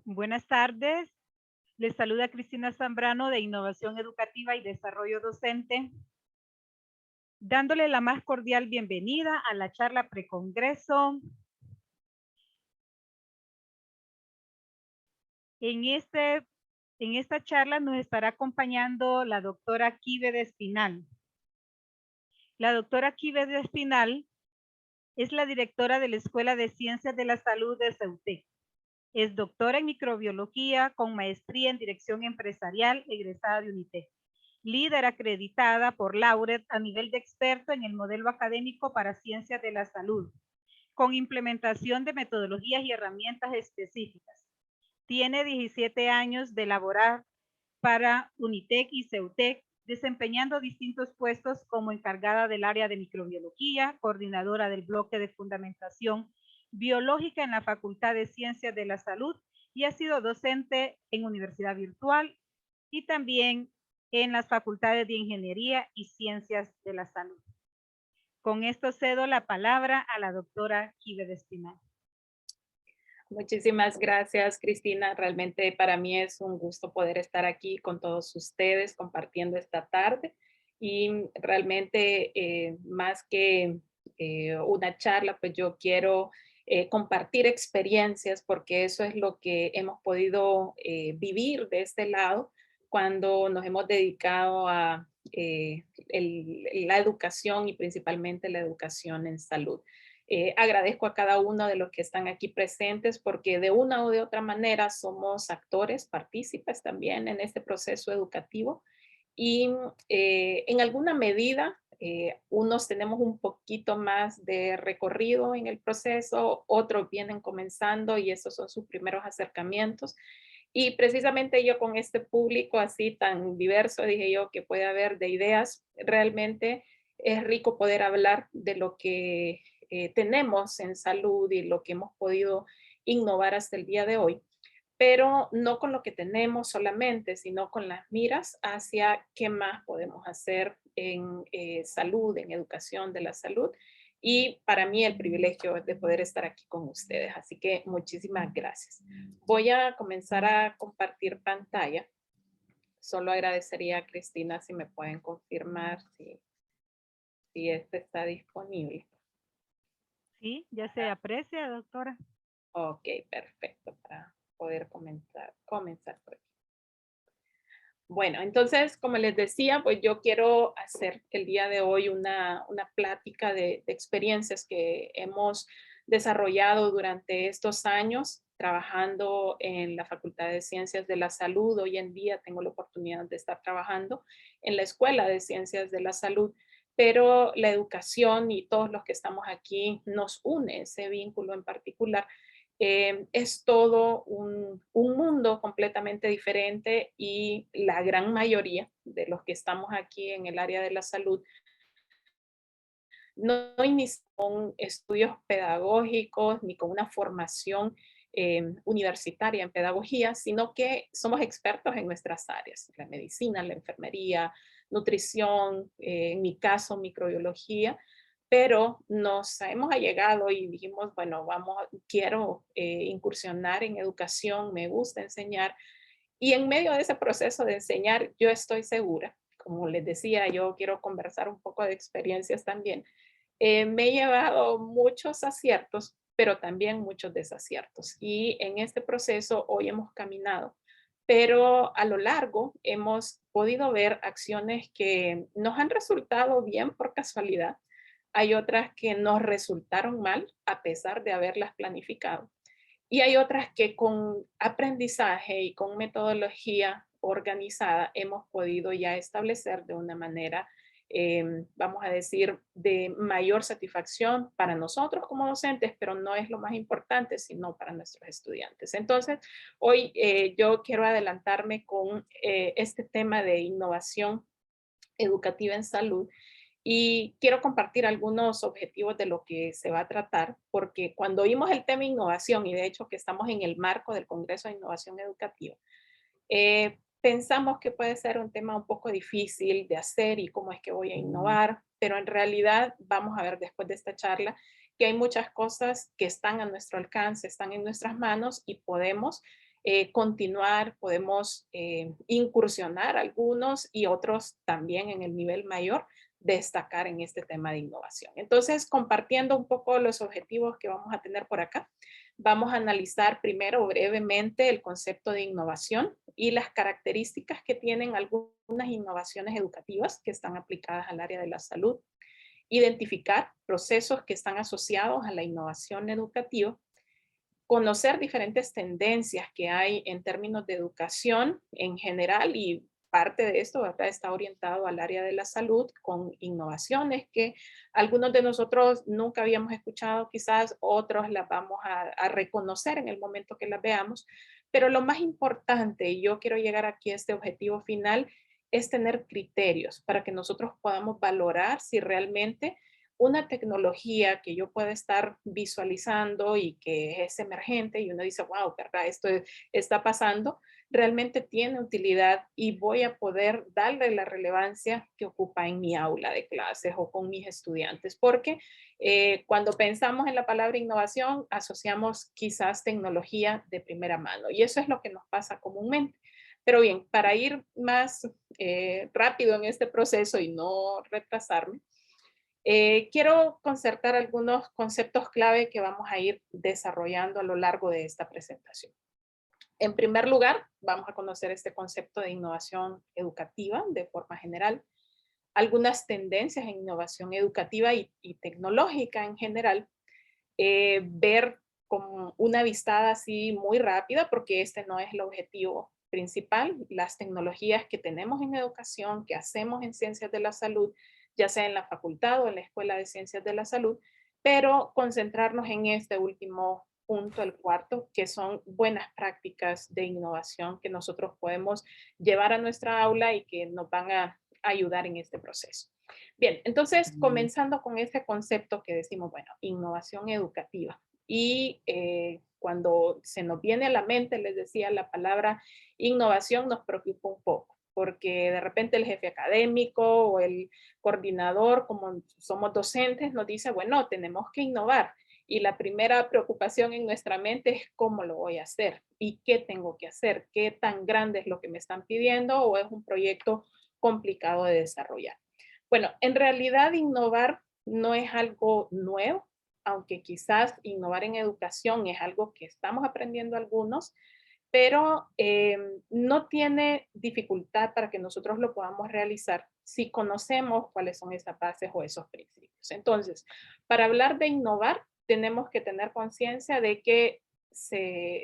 Buenas tardes, les saluda Cristina Zambrano de Innovación Educativa y Desarrollo Docente, dándole la más cordial bienvenida a la charla precongreso. En esta charla nos estará acompañando la doctora Quive de Espinal. La doctora Quive de Espinal es la directora de la Escuela de Ciencias de la Salud de CEUTEC. Es doctora en microbiología con maestría en dirección empresarial, egresada de UNITEC. Líder acreditada por Laureate a nivel de experto en el modelo académico para ciencias de la salud, con implementación de metodologías y herramientas específicas. Tiene 17 años de laborar para UNITEC y CEUTEC, desempeñando distintos puestos como encargada del área de microbiología, coordinadora del bloque de fundamentación biológica en la Facultad de Ciencias de la Salud y ha sido docente en Universidad Virtual y también en las facultades de Ingeniería y Ciencias de la Salud. Con esto cedo la palabra a la doctora Quive de Espinal. Muchísimas gracias, Cristina. Realmente para mí es un gusto poder estar aquí con todos ustedes compartiendo esta tarde. Y realmente más que una charla, pues yo quiero compartir experiencias porque eso es lo que hemos podido vivir de este lado cuando nos hemos dedicado a la educación y principalmente la educación en salud. Agradezco a cada uno de los que están aquí presentes porque de una o de otra manera somos actores, partícipes también en este proceso educativo y en alguna medida unos tenemos un poquito más de recorrido en el proceso, otros vienen comenzando y esos son sus primeros acercamientos. Y precisamente yo con este público así tan diverso, dije yo, que puede haber de ideas, realmente es rico poder hablar de lo que tenemos en salud y lo que hemos podido innovar hasta el día de hoy, pero no con lo que tenemos solamente, sino con las miras hacia qué más podemos hacer en salud, en educación de la salud. Y para mí el privilegio de poder estar aquí con ustedes. Así que muchísimas gracias. Voy a comenzar a compartir pantalla. Solo agradecería a Cristina si me pueden confirmar si este está disponible. Sí, ya se aprecia, doctora. Ok, perfecto, para poder comenzar por aquí. Bueno, entonces, como les decía, pues yo quiero hacer el día de hoy una plática de experiencias que hemos desarrollado durante estos años trabajando en la Facultad de Ciencias de la Salud. Hoy en día tengo la oportunidad de estar trabajando en la Escuela de Ciencias de la Salud, pero la educación y todos los que estamos aquí nos une ese vínculo en particular. Es todo un mundo completamente diferente y la gran mayoría de los que estamos aquí en el área de la salud no iniciamos con estudios pedagógicos ni con una formación universitaria en pedagogía, sino que somos expertos en nuestras áreas, la medicina, la enfermería, nutrición, en mi caso microbiología, pero nos hemos allegado y dijimos, bueno, quiero incursionar en educación, me gusta enseñar, y en medio de ese proceso de enseñar, yo estoy segura, como les decía, yo quiero conversar un poco de experiencias también. Me he llevado muchos aciertos, pero también muchos desaciertos. Y en este proceso hoy hemos caminado, pero a lo largo hemos podido ver acciones que nos han resultado bien por casualidad. Hay otras que nos resultaron mal a pesar de haberlas planificado. Y hay otras que con aprendizaje y con metodología organizada hemos podido ya establecer de una manera, vamos a decir, de mayor satisfacción para nosotros como docentes, pero no es lo más importante, sino para nuestros estudiantes. Entonces, hoy yo quiero adelantarme con este tema de innovación educativa en salud y quiero compartir algunos objetivos de lo que se va a tratar, porque cuando oímos el tema innovación, y de hecho que estamos en el marco del Congreso de Innovación Educativa, pensamos que puede ser un tema un poco difícil de hacer y cómo es que voy a innovar, pero en realidad vamos a ver después de esta charla que hay muchas cosas que están a nuestro alcance, están en nuestras manos y podemos continuar, podemos incursionar algunos y otros también en el nivel mayor, destacar en este tema de innovación. Entonces, compartiendo un poco los objetivos que vamos a tener por acá, vamos a analizar primero brevemente el concepto de innovación y las características que tienen algunas innovaciones educativas que están aplicadas al área de la salud, identificar procesos que están asociados a la innovación educativa, conocer diferentes tendencias que hay en términos de educación en general y parte de esto, ¿verdad? Está orientado al área de la salud con innovaciones que algunos de nosotros nunca habíamos escuchado, quizás otros las vamos a reconocer en el momento que las veamos, pero lo más importante, y yo quiero llegar aquí a este objetivo final, es tener criterios para que nosotros podamos valorar si realmente una tecnología que yo pueda estar visualizando y que es emergente y uno dice, wow, ¿verdad? Está pasando, realmente tiene utilidad y voy a poder darle la relevancia que ocupa en mi aula de clases o con mis estudiantes. Porque cuando pensamos en la palabra innovación, asociamos quizás tecnología de primera mano y eso es lo que nos pasa comúnmente. Pero bien, para ir más rápido en este proceso y no retrasarme, quiero concertar algunos conceptos clave que vamos a ir desarrollando a lo largo de esta presentación. En primer lugar, vamos a conocer este concepto de innovación educativa de forma general, algunas tendencias en innovación educativa y tecnológica en general, ver con una vistada así muy rápida, porque este no es el objetivo principal, las tecnologías que tenemos en educación, que hacemos en ciencias de la salud, ya sea en la facultad o en la Escuela de Ciencias de la Salud, pero concentrarnos en este último punto, el cuarto, que son buenas prácticas de innovación que nosotros podemos llevar a nuestra aula y que nos van a ayudar en este proceso. Bien, entonces comenzando con este concepto que decimos, bueno, innovación educativa. Y cuando se nos viene a la mente, les decía, la palabra innovación nos preocupa un poco, porque de repente el jefe académico o el coordinador, como somos docentes, nos dice, bueno, tenemos que innovar. Y la primera preocupación en nuestra mente es cómo lo voy a hacer y qué tengo que hacer, qué tan grande es lo que me están pidiendo o es un proyecto complicado de desarrollar. Bueno, en realidad innovar no es algo nuevo, aunque quizás innovar en educación es algo que estamos aprendiendo algunos, pero no tiene dificultad para que nosotros lo podamos realizar si conocemos cuáles son esas bases o esos principios. Entonces, para hablar de innovar, tenemos que tener conciencia de que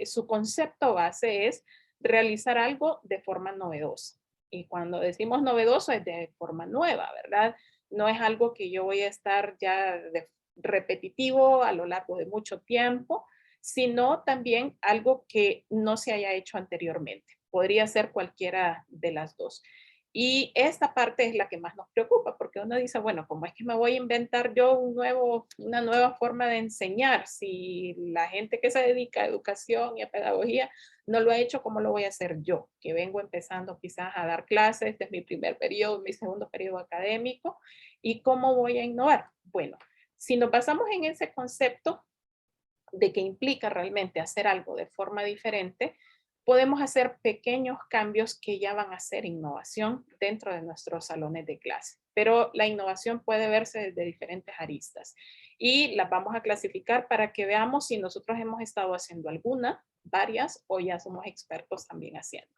su concepto base es realizar algo de forma novedosa. Y cuando decimos novedoso es de forma nueva, ¿verdad? No es algo que yo voy a estar ya de repetitivo a lo largo de mucho tiempo, sino también algo que no se haya hecho anteriormente. Podría ser cualquiera de las dos. Y esta parte es la que más nos preocupa, porque uno dice, bueno, ¿cómo es que me voy a inventar yo una nueva forma de enseñar? Si la gente que se dedica a educación y a pedagogía no lo ha hecho, ¿cómo lo voy a hacer yo? Que vengo empezando quizás a dar clases, este es mi primer periodo, mi segundo periodo académico, ¿y cómo voy a innovar? Bueno, si nos basamos en ese concepto de que implica realmente hacer algo de forma diferente, podemos hacer pequeños cambios que ya van a ser innovación dentro de nuestros salones de clase. Pero la innovación puede verse desde diferentes aristas y las vamos a clasificar para que veamos si nosotros hemos estado haciendo alguna, varias o ya somos expertos también haciendo.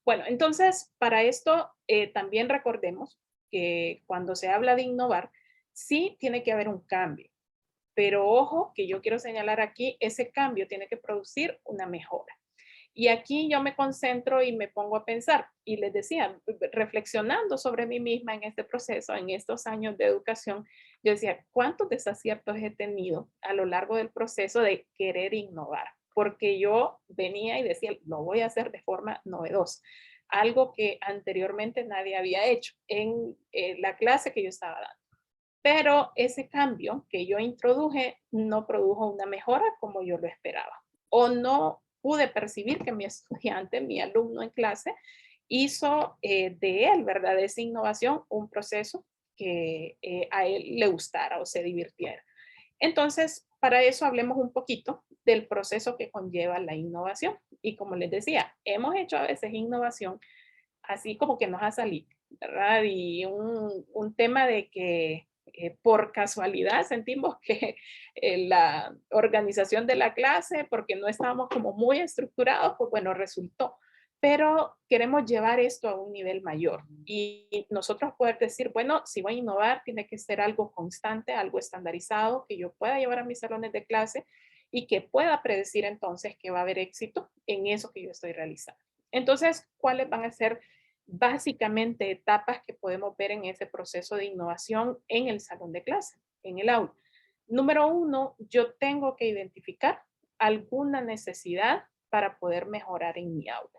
Bueno, entonces para esto también recordemos que cuando se habla de innovar, sí tiene que haber un cambio. Pero ojo, que yo quiero señalar aquí, ese cambio tiene que producir una mejora. Y aquí yo me concentro y me pongo a pensar, y les decía, reflexionando sobre mí misma en este proceso, en estos años de educación, yo decía, ¿cuántos desaciertos he tenido a lo largo del proceso de querer innovar? Porque yo venía y decía, lo voy a hacer de forma novedosa, algo que anteriormente nadie había hecho en la clase que yo estaba dando. Pero ese cambio que yo introduje no produjo una mejora como yo lo esperaba. O no pude percibir que mi estudiante, mi alumno en clase, hizo de él, ¿verdad? De esa innovación un proceso que a él le gustara o se divirtiera. Entonces, para eso hablemos un poquito del proceso que conlleva la innovación. Y como les decía, hemos hecho a veces innovación así como que nos ha salido, ¿verdad? Y un tema de que por casualidad sentimos que la organización de la clase, porque no estábamos como muy estructurados, pues bueno, resultó. Pero queremos llevar esto a un nivel mayor y nosotros poder decir, bueno, si voy a innovar, tiene que ser algo constante, algo estandarizado, que yo pueda llevar a mis salones de clase y que pueda predecir entonces que va a haber éxito en eso que yo estoy realizando. Entonces, ¿cuáles van a ser básicamente etapas que podemos ver en ese proceso de innovación en el salón de clase, en el aula? Número uno, yo tengo que identificar alguna necesidad para poder mejorar en mi aula.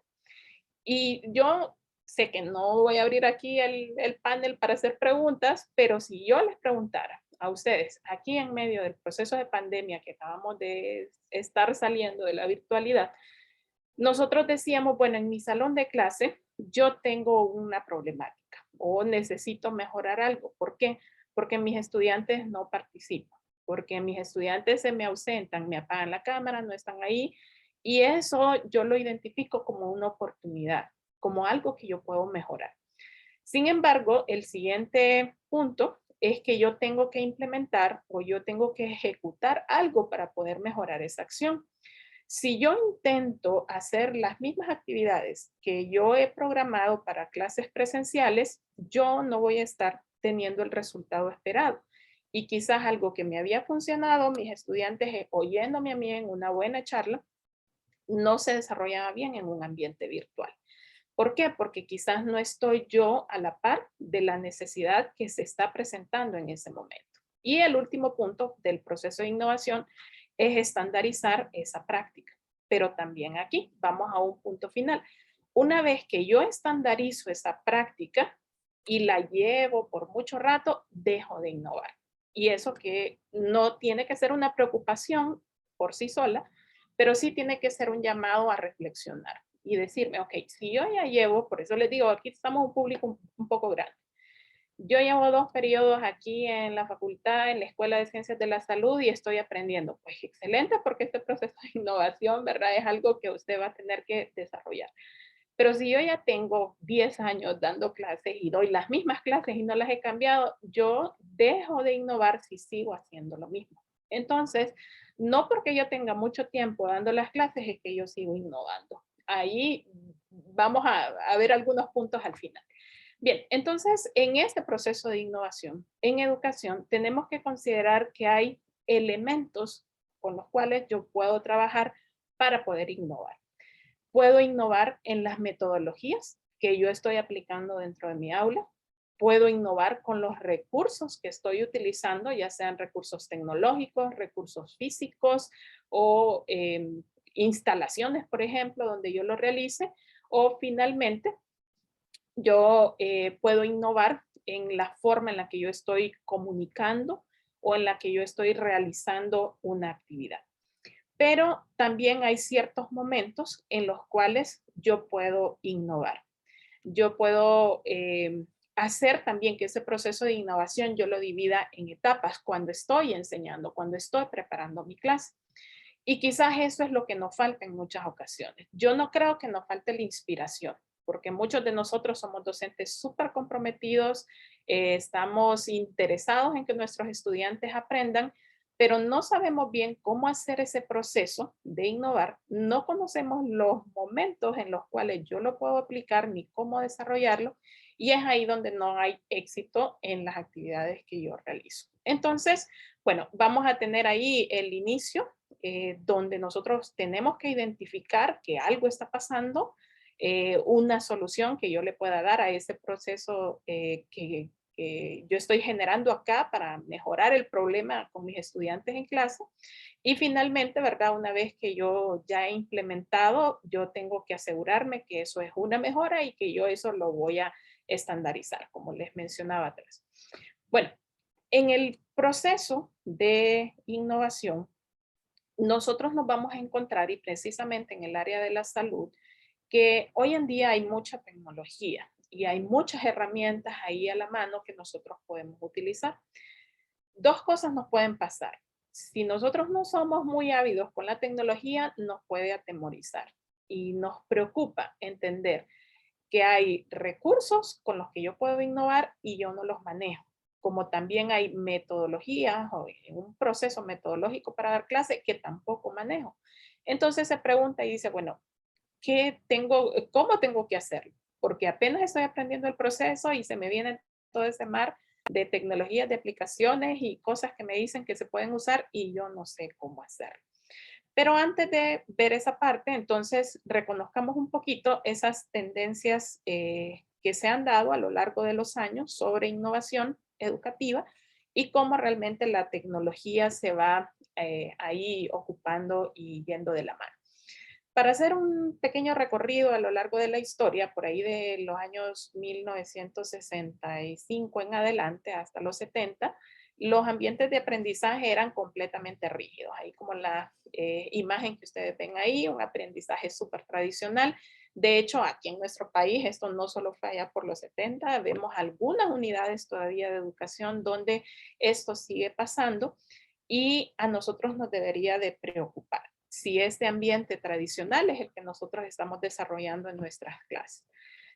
Y yo sé que no voy a abrir aquí el panel para hacer preguntas, pero si yo les preguntara a ustedes, aquí en medio del proceso de pandemia que acabamos de estar saliendo de la virtualidad, nosotros decíamos, bueno, en mi salón de clase yo tengo una problemática o necesito mejorar algo. ¿Por qué? Porque mis estudiantes no participan, porque mis estudiantes se me ausentan, me apagan la cámara, no están ahí. Y eso yo lo identifico como una oportunidad, como algo que yo puedo mejorar. Sin embargo, el siguiente punto es que yo tengo que implementar o yo tengo que ejecutar algo para poder mejorar esa acción. Si yo intento hacer las mismas actividades que yo he programado para clases presenciales, yo no voy a estar teniendo el resultado esperado. Y quizás algo que me había funcionado, mis estudiantes oyéndome a mí en una buena charla, no se desarrollaba bien en un ambiente virtual. ¿Por qué? Porque quizás no estoy yo a la par de la necesidad que se está presentando en ese momento. Y el último punto del proceso de innovación es estandarizar esa práctica. Pero también aquí vamos a un punto final. Una vez que yo estandarizo esa práctica y la llevo por mucho rato, dejo de innovar. Y eso que no tiene que ser una preocupación por sí sola, pero sí tiene que ser un llamado a reflexionar y decirme, ok, si yo ya llevo, por eso les digo, aquí estamos un público un poco grande. Yo llevo 2 periodos aquí en la facultad, en la Escuela de Ciencias de la Salud y estoy aprendiendo. Pues excelente, porque este proceso de innovación, ¿verdad? Es algo que usted va a tener que desarrollar. Pero si yo ya tengo 10 años dando clases y doy las mismas clases y no las he cambiado, yo dejo de innovar si sigo haciendo lo mismo. Entonces, no porque yo tenga mucho tiempo dando las clases es que yo sigo innovando. Ahí vamos a ver algunos puntos al final. Bien, entonces en este proceso de innovación en educación tenemos que considerar que hay elementos con los cuales yo puedo trabajar para poder innovar. Puedo innovar en las metodologías que yo estoy aplicando dentro de mi aula. Puedo innovar con los recursos que estoy utilizando, ya sean recursos tecnológicos, recursos físicos o instalaciones, por ejemplo, donde yo lo realice. O finalmente, yo puedo innovar en la forma en la que yo estoy comunicando o en la que yo estoy realizando una actividad. Pero también hay ciertos momentos en los cuales yo puedo innovar. Yo puedo hacer también que ese proceso de innovación yo lo divida en etapas cuando estoy enseñando, cuando estoy preparando mi clase. Y quizás eso es lo que nos falta en muchas ocasiones. Yo no creo que nos falte la inspiración, porque muchos de nosotros somos docentes súper comprometidos, estamos interesados en que nuestros estudiantes aprendan, pero no sabemos bien cómo hacer ese proceso de innovar, no conocemos los momentos en los cuales yo lo puedo aplicar ni cómo desarrollarlo, y es ahí donde no hay éxito en las actividades que yo realizo. Entonces, bueno, vamos a tener ahí el inicio, donde nosotros tenemos que identificar que algo está pasando, una solución que yo le pueda dar a ese proceso que yo estoy generando acá para mejorar el problema con mis estudiantes en clase. Y finalmente, ¿verdad? Una vez que yo ya he implementado, yo tengo que asegurarme que eso es una mejora y que yo eso lo voy a estandarizar, como les mencionaba atrás. Bueno, en el proceso de innovación, nosotros nos vamos a encontrar, y precisamente en el área de la salud, que hoy en día hay mucha tecnología y hay muchas herramientas ahí a la mano que nosotros podemos utilizar. Dos cosas nos pueden pasar. Si nosotros no somos muy ávidos con la tecnología, nos puede atemorizar y nos preocupa entender que hay recursos con los que yo puedo innovar y yo no los manejo, como también hay metodologías o un proceso metodológico para dar clase que tampoco manejo. Entonces se pregunta y dice, bueno, ¿qué tengo, cómo tengo que hacerlo? Porque apenas estoy aprendiendo el proceso y se me viene todo ese mar de tecnologías, de aplicaciones y cosas que me dicen que se pueden usar y yo no sé cómo hacerlo. Pero antes de ver esa parte, entonces reconozcamos un poquito esas tendencias que se han dado a lo largo de los años sobre innovación educativa y cómo realmente la tecnología se va ahí ocupando y yendo de la mano. Para hacer un pequeño recorrido a lo largo de la historia, por ahí de los años 1965 en adelante hasta los 70, los ambientes de aprendizaje eran completamente rígidos. Ahí como la imagen que ustedes ven ahí, un aprendizaje súper tradicional. De hecho, aquí en nuestro país, esto no solo fue allá por los 70, vemos algunas unidades todavía de educación donde esto sigue pasando y a nosotros nos debería de preocupar si este ambiente tradicional es el que nosotros estamos desarrollando en nuestras clases.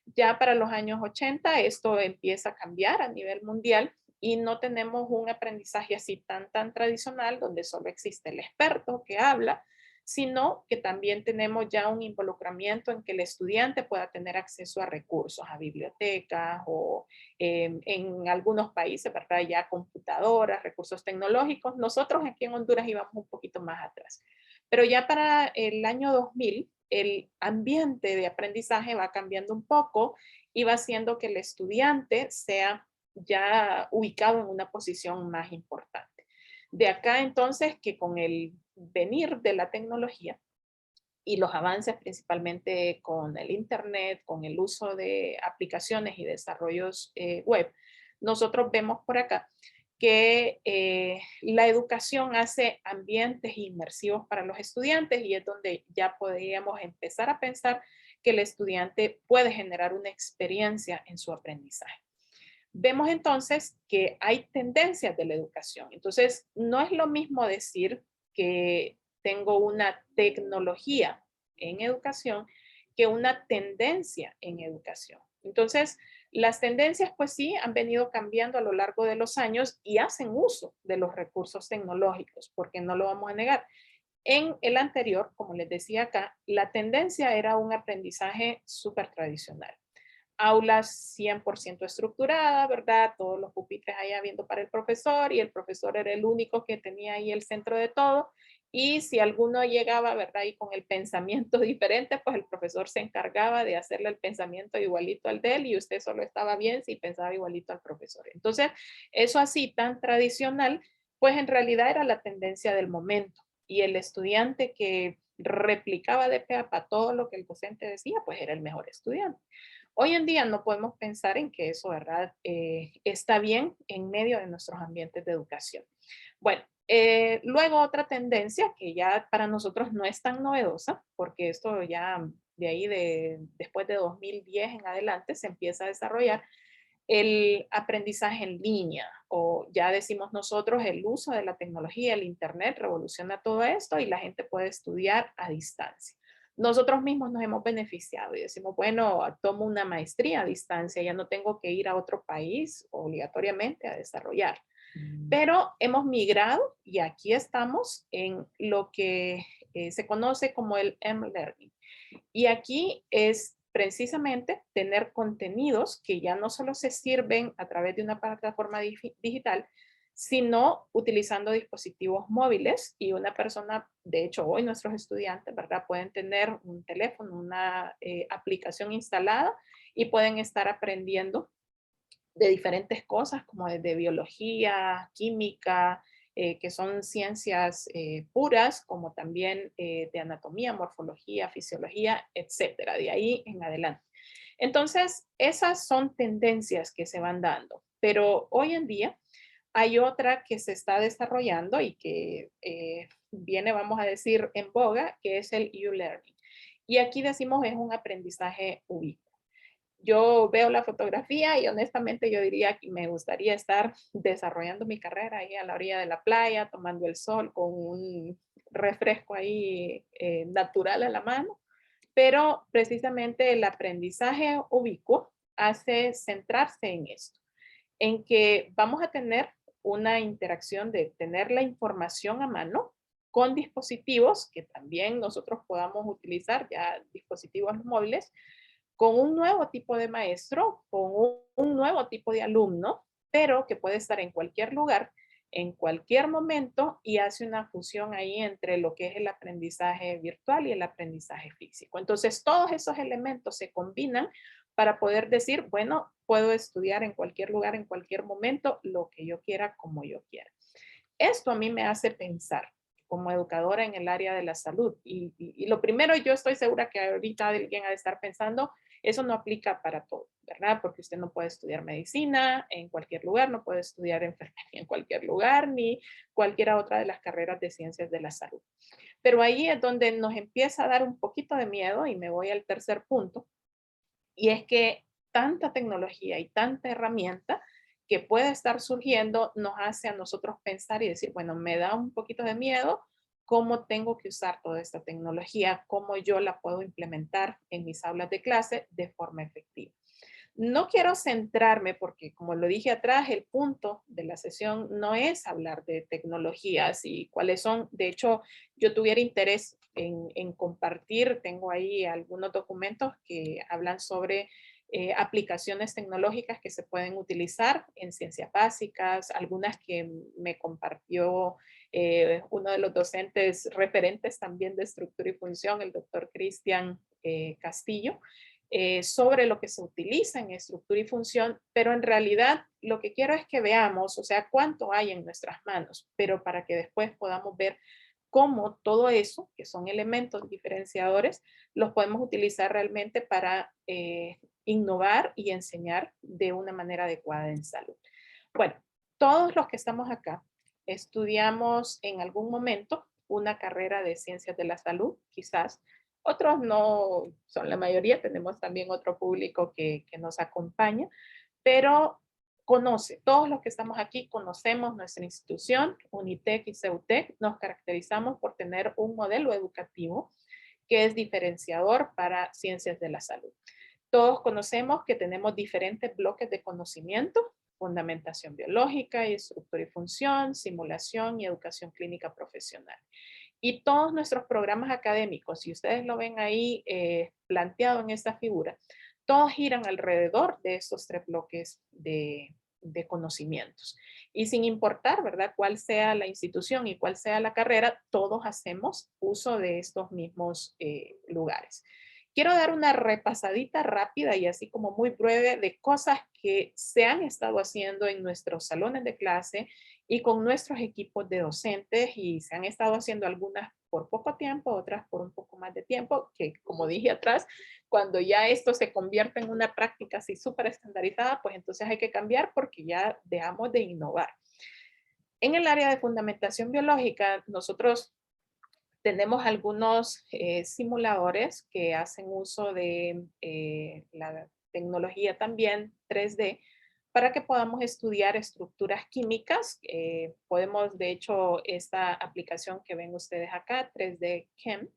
Ya para los años 80 esto empieza a cambiar a nivel mundial y no tenemos un aprendizaje así tan tradicional donde solo existe el experto que habla, sino que también tenemos ya un involucramiento en que el estudiante pueda tener acceso a recursos, a bibliotecas o en algunos países, ¿verdad? Ya computadoras, recursos tecnológicos. Nosotros aquí en Honduras íbamos un poquito más atrás. Pero ya para el año 2000, el ambiente de aprendizaje va cambiando un poco y va haciendo que el estudiante sea ya ubicado en una posición más importante. De acá entonces que con el venir de la tecnología y los avances principalmente con el Internet, con el uso de aplicaciones y desarrollos web, nosotros vemos por acá que la educación hace ambientes inmersivos para los estudiantes y es donde ya podríamos empezar a pensar que el estudiante puede generar una experiencia en su aprendizaje. Vemos entonces que hay tendencias de la educación. Entonces, no es lo mismo decir que tengo una tecnología en educación que una tendencia en educación. Entonces, las tendencias, pues sí, han venido cambiando a lo largo de los años y hacen uso de los recursos tecnológicos, porque no lo vamos a negar. En el anterior, como les decía acá, la tendencia era un aprendizaje súper tradicional. Aulas 100% estructuradas, ¿verdad? Todos los pupitres allá viendo para el profesor y el profesor era el único que tenía ahí el centro de todo. Y si alguno llegaba, ¿verdad? Y con el pensamiento diferente, pues el profesor se encargaba de hacerle el pensamiento igualito al de él y usted solo estaba bien si pensaba igualito al profesor. Entonces, eso así tan tradicional, pues en realidad era la tendencia del momento. Y el estudiante que replicaba de pe a pa todo lo que el docente decía, pues era el mejor estudiante. Hoy en día no podemos pensar en que eso, ¿verdad? Está bien en medio de nuestros ambientes de educación. Bueno, luego otra tendencia que ya para nosotros no es tan novedosa, porque esto ya de ahí después de 2010 en adelante se empieza a desarrollar, el aprendizaje en línea, o ya decimos nosotros, el uso de la tecnología, el Internet revoluciona todo esto y la gente puede estudiar a distancia. Nosotros mismos nos hemos beneficiado y decimos, bueno, tomo una maestría a distancia, ya no tengo que ir a otro país obligatoriamente a desarrollar. Pero hemos migrado y aquí estamos en lo que se conoce como el M-Learning. Y aquí es precisamente tener contenidos que ya no solo se sirven a través de una plataforma digital, sino utilizando dispositivos móviles y una persona, de hecho hoy nuestros estudiantes, ¿verdad? Pueden tener un teléfono, una aplicación instalada y pueden estar aprendiendo de diferentes cosas, como de biología, química, que son ciencias puras, como también de anatomía, morfología, fisiología, etcétera, de ahí en adelante. Entonces, esas son tendencias que se van dando, pero hoy en día hay otra que se está desarrollando y que viene, vamos a decir, en boga, que es el U-Learning. Y aquí decimos es un aprendizaje ubicuo. Yo veo la fotografía y honestamente yo diría que me gustaría estar desarrollando mi carrera ahí a la orilla de la playa, tomando el sol con un refresco ahí natural a la mano, pero precisamente el aprendizaje ubicuo hace centrarse en esto, en que vamos a tener una interacción de tener la información a mano con dispositivos que también nosotros podamos utilizar, ya dispositivos móviles, con un nuevo tipo de maestro, con un nuevo tipo de alumno, pero que puede estar en cualquier lugar, en cualquier momento y hace una fusión ahí entre lo que es el aprendizaje virtual y el aprendizaje físico. Entonces, todos esos elementos se combinan para poder decir, bueno, puedo estudiar en cualquier lugar, en cualquier momento, lo que yo quiera, como yo quiera. Esto a mí me hace pensar como educadora en el área de la salud. Y lo primero, yo estoy segura que ahorita alguien ha de estar pensando, eso no aplica para todo, ¿verdad? Porque usted no puede estudiar medicina en cualquier lugar, no puede estudiar enfermería en cualquier lugar, ni cualquiera otra de las carreras de ciencias de la salud. Pero ahí es donde nos empieza a dar un poquito de miedo y me voy al tercer punto, y es que tanta tecnología y tanta herramienta que puede estar surgiendo nos hace a nosotros pensar y decir, bueno, me da un poquito de miedo cómo tengo que usar toda esta tecnología, cómo yo la puedo implementar en mis aulas de clase de forma efectiva. No quiero centrarme porque, como lo dije atrás, el punto de la sesión no es hablar de tecnologías y cuáles son. De hecho, yo tuviera interés en compartir, tengo ahí algunos documentos que hablan sobre aplicaciones tecnológicas que se pueden utilizar en ciencias básicas, algunas que me compartió uno de los docentes referentes también de estructura y función, el doctor Cristian Castillo, sobre lo que se utiliza en estructura y función, pero en realidad lo que quiero es que veamos, o sea, cuánto hay en nuestras manos, pero para que después podamos ver cómo todo eso, que son elementos diferenciadores, los podemos utilizar realmente para innovar y enseñar de una manera adecuada en salud. Bueno, todos los que estamos acá estudiamos en algún momento una carrera de ciencias de la salud, quizás. Otros no son la mayoría, tenemos también otro público que nos acompaña, pero conoce, todos los que estamos aquí conocemos nuestra institución, Unitec y Ceutec, nos caracterizamos por tener un modelo educativo que es diferenciador para ciencias de la salud. Todos conocemos que tenemos diferentes bloques de conocimiento, fundamentación biológica y estructura y función, simulación y educación clínica profesional. Y todos nuestros programas académicos, si ustedes lo ven ahí planteado en esta figura, todos giran alrededor de estos tres bloques de conocimientos. Y sin importar, ¿verdad?, cuál sea la institución y cuál sea la carrera, todos hacemos uso de estos mismos lugares. Quiero dar una repasadita rápida y así como muy breve de cosas que se han estado haciendo en nuestros salones de clase y con nuestros equipos de docentes, y se han estado haciendo algunas por poco tiempo, otras por un poco más de tiempo, que como dije atrás, cuando ya esto se convierte en una práctica así súper estandarizada, pues entonces hay que cambiar porque ya dejamos de innovar. En el área de fundamentación biológica, nosotros tenemos algunos simuladores que hacen uso de la tecnología también 3D para que podamos estudiar estructuras químicas. Podemos, de hecho, esta aplicación que ven ustedes acá, 3D Chem,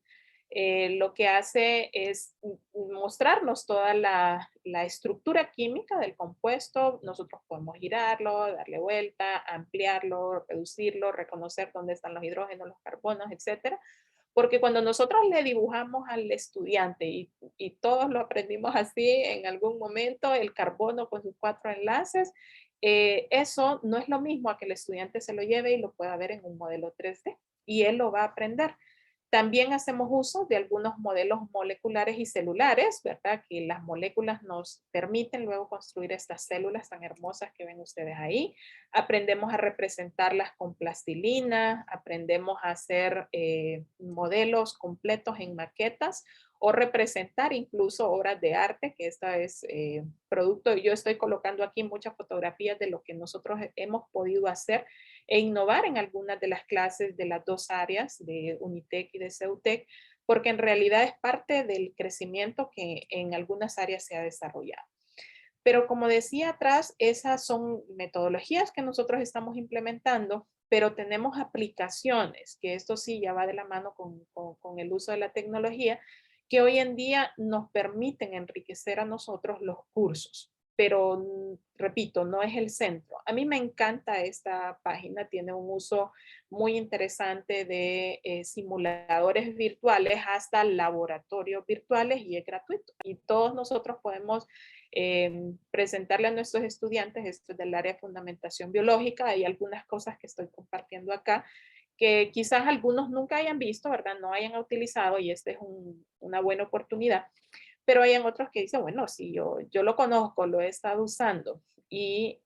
lo que hace es mostrarnos toda la estructura química del compuesto. Nosotros podemos girarlo, darle vuelta, ampliarlo, reducirlo, reconocer dónde están los hidrógenos, los carbonos, etcétera. Porque cuando nosotros le dibujamos al estudiante y todos lo aprendimos así en algún momento, el carbono con sus 4 enlaces, eso no es lo mismo a que el estudiante se lo lleve y lo pueda ver en un modelo 3D y él lo va a aprender. También hacemos uso de algunos modelos moleculares y celulares, ¿verdad? Que las moléculas nos permiten luego construir estas células tan hermosas que ven ustedes ahí. Aprendemos a representarlas con plastilina, aprendemos a hacer modelos completos en maquetas o representar incluso obras de arte, que esta es producto, yo estoy colocando aquí muchas fotografías de lo que nosotros hemos podido hacer e innovar en algunas de las clases de las dos áreas, de Unitec y de Ceutec, porque en realidad es parte del crecimiento que en algunas áreas se ha desarrollado. Pero como decía atrás, esas son metodologías que nosotros estamos implementando, pero tenemos aplicaciones, que esto sí ya va de la mano con el uso de la tecnología, que hoy en día nos permiten enriquecer a nosotros los cursos. Pero repito, no es el centro. A mí me encanta esta página, tiene un uso muy interesante de simuladores virtuales hasta laboratorios virtuales y es gratuito. Y todos nosotros podemos presentarle a nuestros estudiantes, esto es del área de fundamentación biológica, hay algunas cosas que estoy compartiendo acá que quizás algunos nunca hayan visto, ¿verdad? No hayan utilizado y esta es una buena oportunidad, pero hay otros que dicen, bueno, si yo lo conozco, lo he estado usando y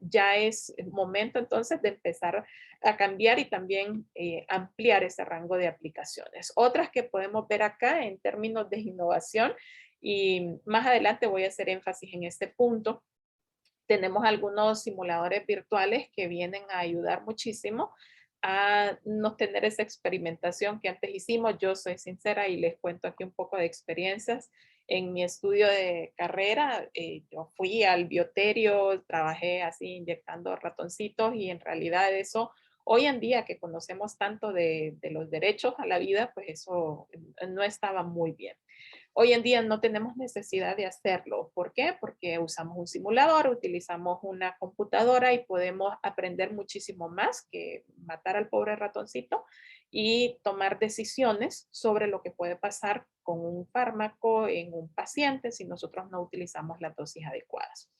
ya es el momento entonces de empezar a cambiar y también ampliar ese rango de aplicaciones. Otras que podemos ver acá en términos de innovación y más adelante voy a hacer énfasis en este punto. Tenemos algunos simuladores virtuales que vienen a ayudar muchísimo a no tener esa experimentación que antes hicimos. Yo soy sincera y les cuento aquí un poco de experiencias. En mi estudio de carrera, yo fui al bioterio, trabajé así inyectando ratoncitos y en realidad eso, hoy en día que conocemos tanto de los derechos a la vida, pues eso no estaba muy bien. Hoy en día no tenemos necesidad de hacerlo. ¿Por qué? Porque usamos un simulador, utilizamos una computadora y podemos aprender muchísimo más que matar al pobre ratoncito y tomar decisiones sobre lo que puede pasar con un fármaco en un paciente si nosotros no utilizamos las dosis adecuadas.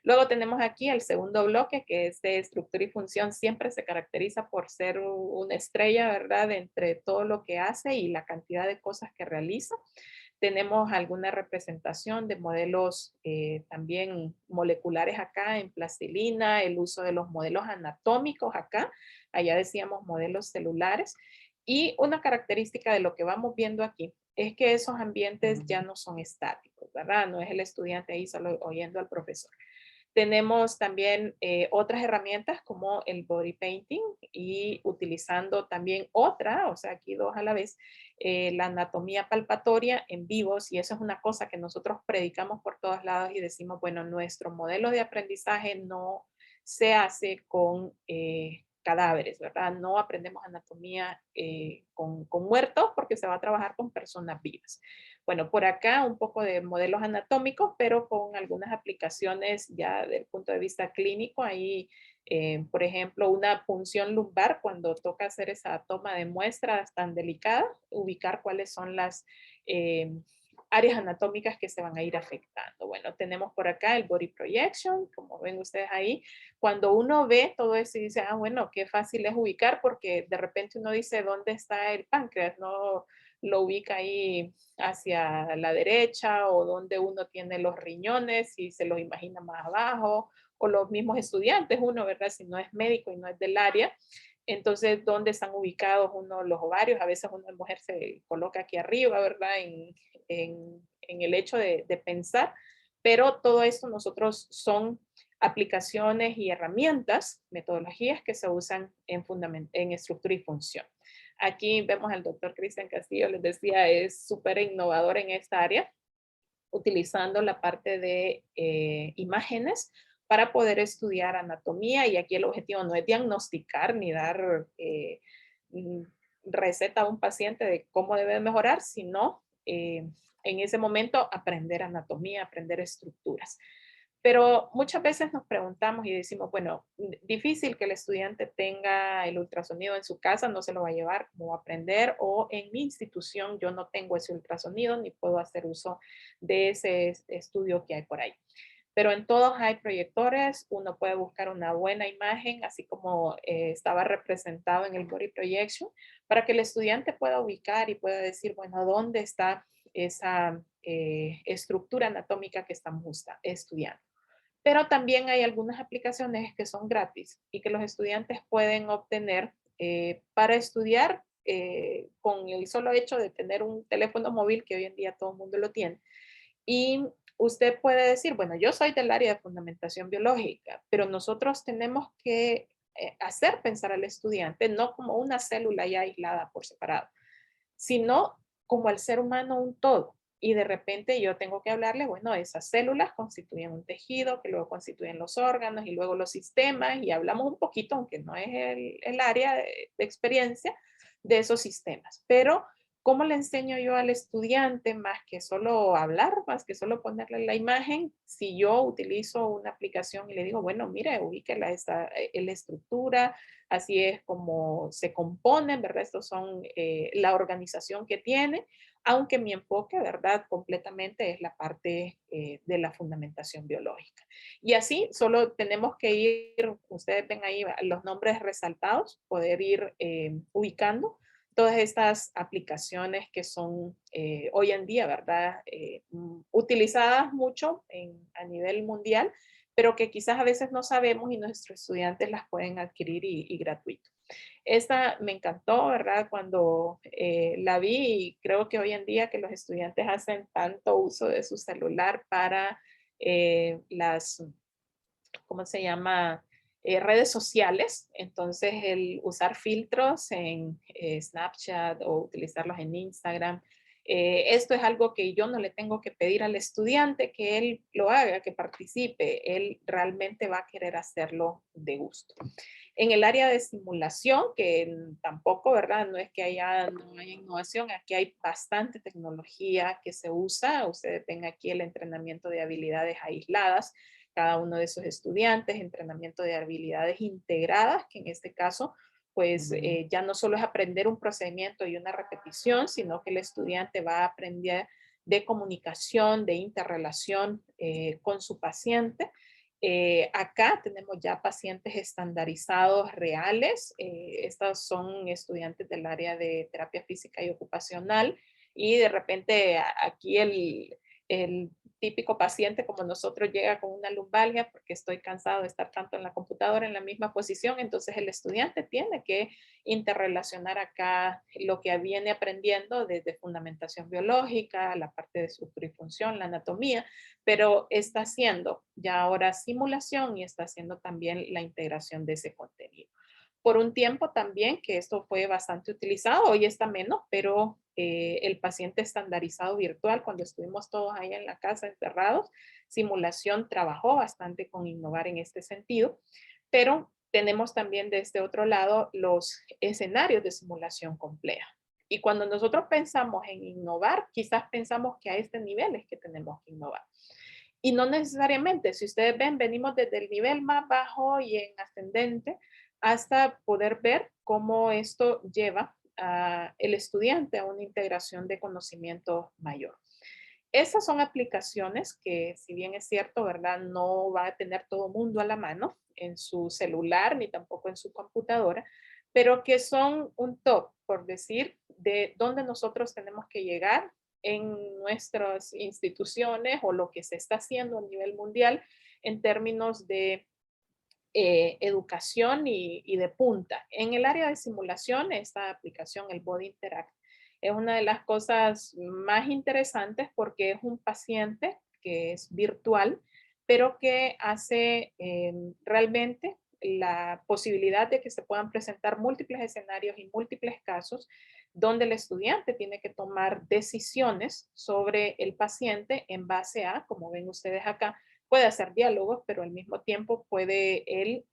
Luego tenemos aquí el segundo bloque, que es de estructura y función. Siempre se caracteriza por ser una estrella, ¿verdad? Entre todo lo que hace y la cantidad de cosas que realiza. Tenemos alguna representación de modelos también moleculares acá en plastilina, el uso de los modelos anatómicos acá, allá decíamos modelos celulares. Y una característica de lo que vamos viendo aquí es que esos ambientes ya no son estáticos, ¿verdad? No es el estudiante ahí solo oyendo al profesor. Tenemos también otras herramientas como el body painting y utilizando también otra, o sea, aquí dos a la vez, la anatomía palpatoria en vivos y eso es una cosa que nosotros predicamos por todos lados y decimos, bueno, nuestro modelo de aprendizaje no se hace con cadáveres, ¿verdad? No aprendemos anatomía con muertos porque se va a trabajar con personas vivas. Bueno, por acá un poco de modelos anatómicos, pero con algunas aplicaciones ya desde el punto de vista clínico. Ahí, por ejemplo, una punción lumbar, cuando toca hacer esa toma de muestras tan delicada, ubicar cuáles son las áreas anatómicas que se van a ir afectando. Bueno, tenemos por acá el body projection, como ven ustedes ahí. Cuando uno ve todo eso y dice, ah, bueno, qué fácil es ubicar, porque de repente uno dice, ¿dónde está el páncreas? No lo ubica ahí hacia la derecha o donde uno tiene los riñones y se los imagina más abajo o los mismos estudiantes, uno, ¿verdad? Si no es médico y no es del área. Entonces, ¿dónde están ubicados uno los ovarios? A veces una mujer se coloca aquí arriba, ¿verdad? En el hecho de pensar, pero todo esto nosotros son aplicaciones y herramientas, metodologías que se usan en estructura y función. Aquí vemos al doctor Cristian Castillo, les decía, es súper innovador en esta área, utilizando la parte de imágenes para poder estudiar anatomía. Y aquí el objetivo no es diagnosticar ni dar mm, receta a un paciente de cómo debe mejorar, sino en ese momento aprender anatomía, aprender estructuras. Pero muchas veces nos preguntamos y decimos, bueno, difícil que el estudiante tenga el ultrasonido en su casa, no se lo va a llevar, cómo va a aprender, o en mi institución yo no tengo ese ultrasonido ni puedo hacer uso de ese estudio que hay por ahí. Pero en todos hay proyectores, uno puede buscar una buena imagen, así como estaba representado en el Body Projection, para que el estudiante pueda ubicar y pueda decir, bueno, ¿dónde está esa estructura anatómica que estamos estudiando? Pero también hay algunas aplicaciones que son gratis y que los estudiantes pueden obtener para estudiar con el solo hecho de tener un teléfono móvil, que hoy en día todo el mundo lo tiene. Y usted puede decir, bueno, yo soy del área de fundamentación biológica, pero nosotros tenemos que hacer pensar al estudiante no como una célula ya aislada por separado, sino como al ser humano un todo. Y de repente yo tengo que hablarle, bueno, esas células constituyen un tejido, que luego constituyen los órganos y luego los sistemas, y hablamos un poquito, aunque no es el área de experiencia, de esos sistemas. Pero, ¿cómo le enseño yo al estudiante más que solo hablar, más que solo ponerle la imagen? Si yo utilizo una aplicación y le digo, bueno, mire, ubíquela la estructura, así es como se componen, ¿verdad? Estos son la organización que tiene, aunque mi enfoque, ¿verdad? Completamente es la parte de la fundamentación biológica. Y así solo tenemos que ir, ustedes ven ahí los nombres resaltados, poder ir ubicando todas estas aplicaciones que son hoy en día, ¿verdad? Utilizadas mucho a nivel mundial, pero que quizás a veces no sabemos y nuestros estudiantes las pueden adquirir y gratuito. Esta me encantó, ¿verdad? Cuando la vi, y creo que hoy en día que los estudiantes hacen tanto uso de su celular para las, ¿cómo se llama? Redes sociales, entonces el usar filtros en Snapchat o utilizarlos en Instagram, esto es algo que yo no le tengo que pedir al estudiante que él lo haga, que participe, él realmente va a querer hacerlo de gusto. En el área de simulación, que tampoco, ¿verdad? No es que no haya innovación, aquí hay bastante tecnología que se usa. Ustedes ven aquí el entrenamiento de habilidades aisladas, cada uno de esos estudiantes, entrenamiento de habilidades integradas, que en este caso, pues ya no solo es aprender un procedimiento y una repetición, sino que el estudiante va a aprender de comunicación, de interrelación con su paciente. Acá tenemos ya pacientes estandarizados reales. Estos son estudiantes del área de terapia física y ocupacional. Y de repente aquí el típico paciente como nosotros llega con una lumbalgia porque estoy cansado de estar tanto en la computadora en la misma posición, entonces el estudiante tiene que interrelacionar acá lo que viene aprendiendo desde fundamentación biológica, la parte de estructura y función, la anatomía, pero está haciendo ya ahora simulación y está haciendo también la integración de ese contenido. Por un tiempo también, que esto fue bastante utilizado, hoy está menos, pero el paciente estandarizado virtual, cuando estuvimos todos ahí en la casa encerrados, simulación trabajó bastante con innovar en este sentido, pero tenemos también de este otro lado los escenarios de simulación compleja. Y cuando nosotros pensamos en innovar, quizás pensamos que a este nivel es que tenemos que innovar. Y no necesariamente, si ustedes ven, venimos desde el nivel más bajo y en ascendente hasta poder ver cómo esto lleva al estudiante a una integración de conocimiento mayor. Esas son aplicaciones que, si bien es cierto, ¿verdad? No va a tener todo mundo a la mano en su celular ni tampoco en su computadora, pero que son un top, por decir, de dónde nosotros tenemos que llegar en nuestras instituciones o lo que se está haciendo a nivel mundial en términos de educación y de punta. En el área de simulación, esta aplicación, el Body Interact, es una de las cosas más interesantes porque es un paciente que es virtual, pero que hace realmente la posibilidad de que se puedan presentar múltiples escenarios y múltiples casos donde el estudiante tiene que tomar decisiones sobre el paciente en base a, como ven ustedes acá, puede hacer diálogos, pero al mismo tiempo puede él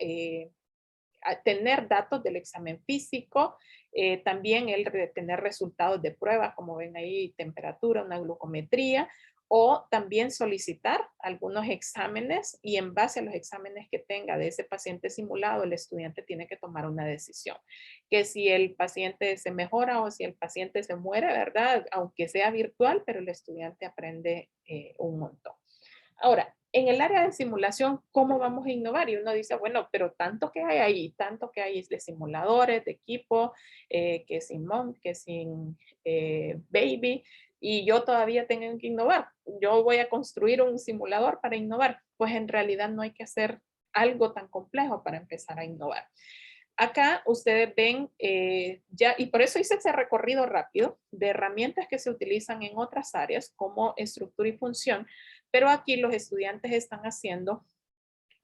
a tener datos del examen físico, también el tener resultados de pruebas, como ven ahí, temperatura, una glucometría, o también solicitar algunos exámenes y en base a los exámenes que tenga de ese paciente simulado, el estudiante tiene que tomar una decisión. Que si el paciente se mejora o si el paciente se muere, ¿verdad? Aunque sea virtual, pero el estudiante aprende un montón. Ahora, en el área de simulación, ¿cómo vamos a innovar? Y uno dice, bueno, pero tanto que hay ahí, tanto que hay de simuladores, de equipo, que sin Monk, que sin Baby, y yo todavía tengo que innovar. Yo voy a construir un simulador para innovar. Pues en realidad no hay que hacer algo tan complejo para empezar a innovar. Acá ustedes ven ya, y por eso hice ese recorrido rápido de herramientas que se utilizan en otras áreas como estructura y función, pero aquí los estudiantes están haciendo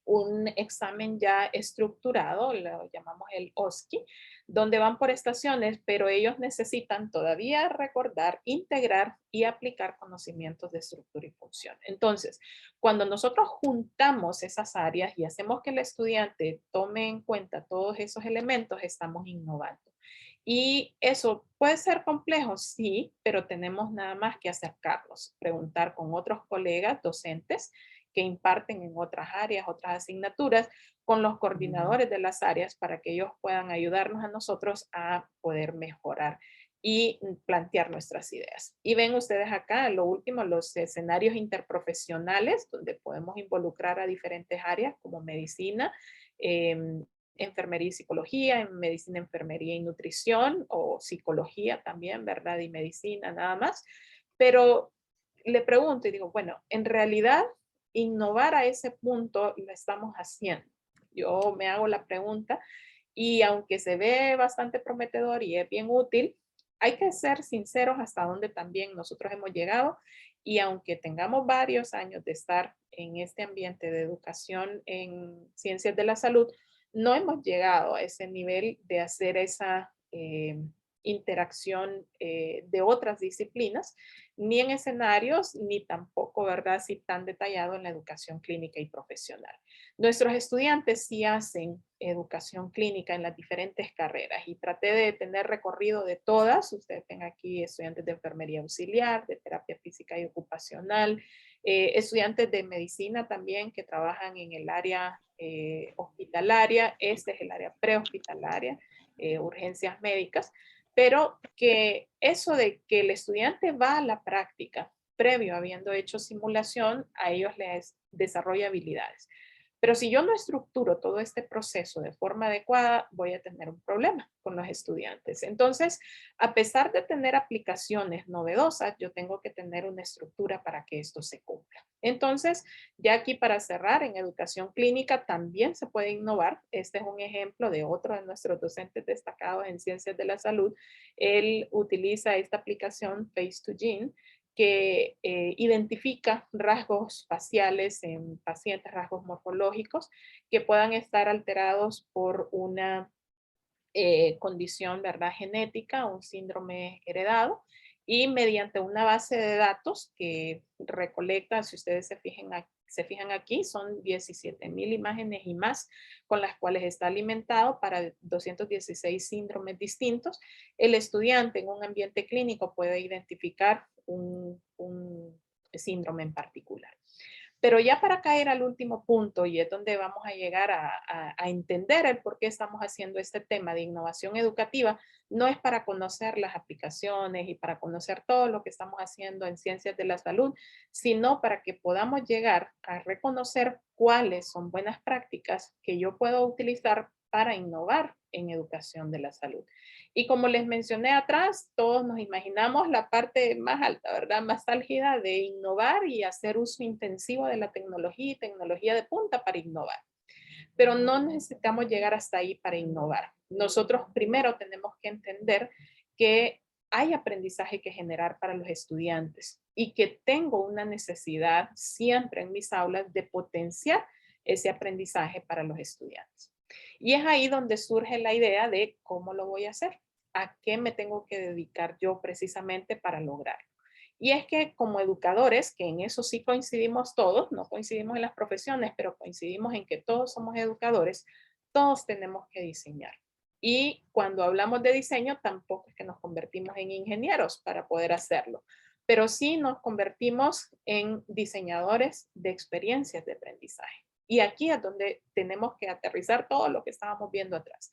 un examen ya estructurado, lo llamamos el OSCE, donde van por estaciones, pero ellos necesitan todavía recordar, integrar y aplicar conocimientos de estructura y función. Entonces, cuando nosotros juntamos esas áreas y hacemos que el estudiante tome en cuenta todos esos elementos, estamos innovando. Y eso puede ser complejo, sí, pero tenemos nada más que acercarnos, preguntar con otros colegas docentes que imparten en otras áreas, otras asignaturas, con los coordinadores de las áreas para que ellos puedan ayudarnos a nosotros a poder mejorar y plantear nuestras ideas. Y ven ustedes acá, lo último, los escenarios interprofesionales, donde podemos involucrar a diferentes áreas como medicina, enfermería y psicología, en medicina, enfermería y nutrición, o psicología también, ¿verdad? Y medicina nada más. Pero le pregunto y digo, bueno, en realidad innovar a ese punto lo estamos haciendo. Yo me hago la pregunta y aunque se ve bastante prometedor y es bien útil, hay que ser sinceros hasta dónde también nosotros hemos llegado y aunque tengamos varios años de estar en este ambiente de educación en ciencias de la salud, no hemos llegado a ese nivel de hacer esa interacción de otras disciplinas, ni en escenarios, ni tampoco, ¿verdad?, así tan detallado en la educación clínica y profesional. Nuestros estudiantes sí hacen educación clínica en las diferentes carreras y traté de tener recorrido de todas. Ustedes ven aquí estudiantes de enfermería auxiliar, de terapia física y ocupacional, estudiantes de medicina también que trabajan en el área hospitalaria. Este es el área prehospitalaria, urgencias médicas, pero que eso de que el estudiante va a la práctica previo habiendo hecho simulación, a ellos les desarrolla habilidades. Pero si yo no estructuro todo este proceso de forma adecuada, voy a tener un problema con los estudiantes. Entonces, a pesar de tener aplicaciones novedosas, yo tengo que tener una estructura para que esto se cumpla. Entonces, ya aquí para cerrar, en educación clínica también se puede innovar. Este es un ejemplo de otro de nuestros docentes destacados en ciencias de la salud. Él utiliza esta aplicación Face2Gene que identifica rasgos faciales en pacientes, rasgos morfológicos que puedan estar alterados por una condición, ¿verdad?, genética, un síndrome heredado, y mediante una base de datos que recolecta, si ustedes se fijan aquí, son 17,000 imágenes y más con las cuales está alimentado para 216 síndromes distintos. El estudiante en un ambiente clínico puede identificar un síndrome en particular. Pero ya para caer al último punto, y es donde vamos a llegar a entender el por qué estamos haciendo este tema de innovación educativa, no es para conocer las aplicaciones y para conocer todo lo que estamos haciendo en ciencias de la salud, sino para que podamos llegar a reconocer cuáles son buenas prácticas que yo puedo utilizar para innovar en educación de la salud. Y como les mencioné atrás, todos nos imaginamos la parte más alta, ¿verdad? Más álgida de innovar y hacer uso intensivo de la tecnología y tecnología de punta para innovar. Pero no necesitamos llegar hasta ahí para innovar. Nosotros primero tenemos que entender que hay aprendizaje que generar para los estudiantes y que tengo una necesidad siempre en mis aulas de potenciar ese aprendizaje para los estudiantes. Y es ahí donde surge la idea de cómo lo voy a hacer, a qué me tengo que dedicar yo precisamente para lograrlo. Y es que como educadores, que en eso sí coincidimos todos, no coincidimos en las profesiones, pero coincidimos en que todos somos educadores, todos tenemos que diseñar. Y cuando hablamos de diseño, tampoco es que nos convertimos en ingenieros para poder hacerlo, pero sí nos convertimos en diseñadores de experiencias de aprendizaje. Y aquí es donde tenemos que aterrizar todo lo que estábamos viendo atrás.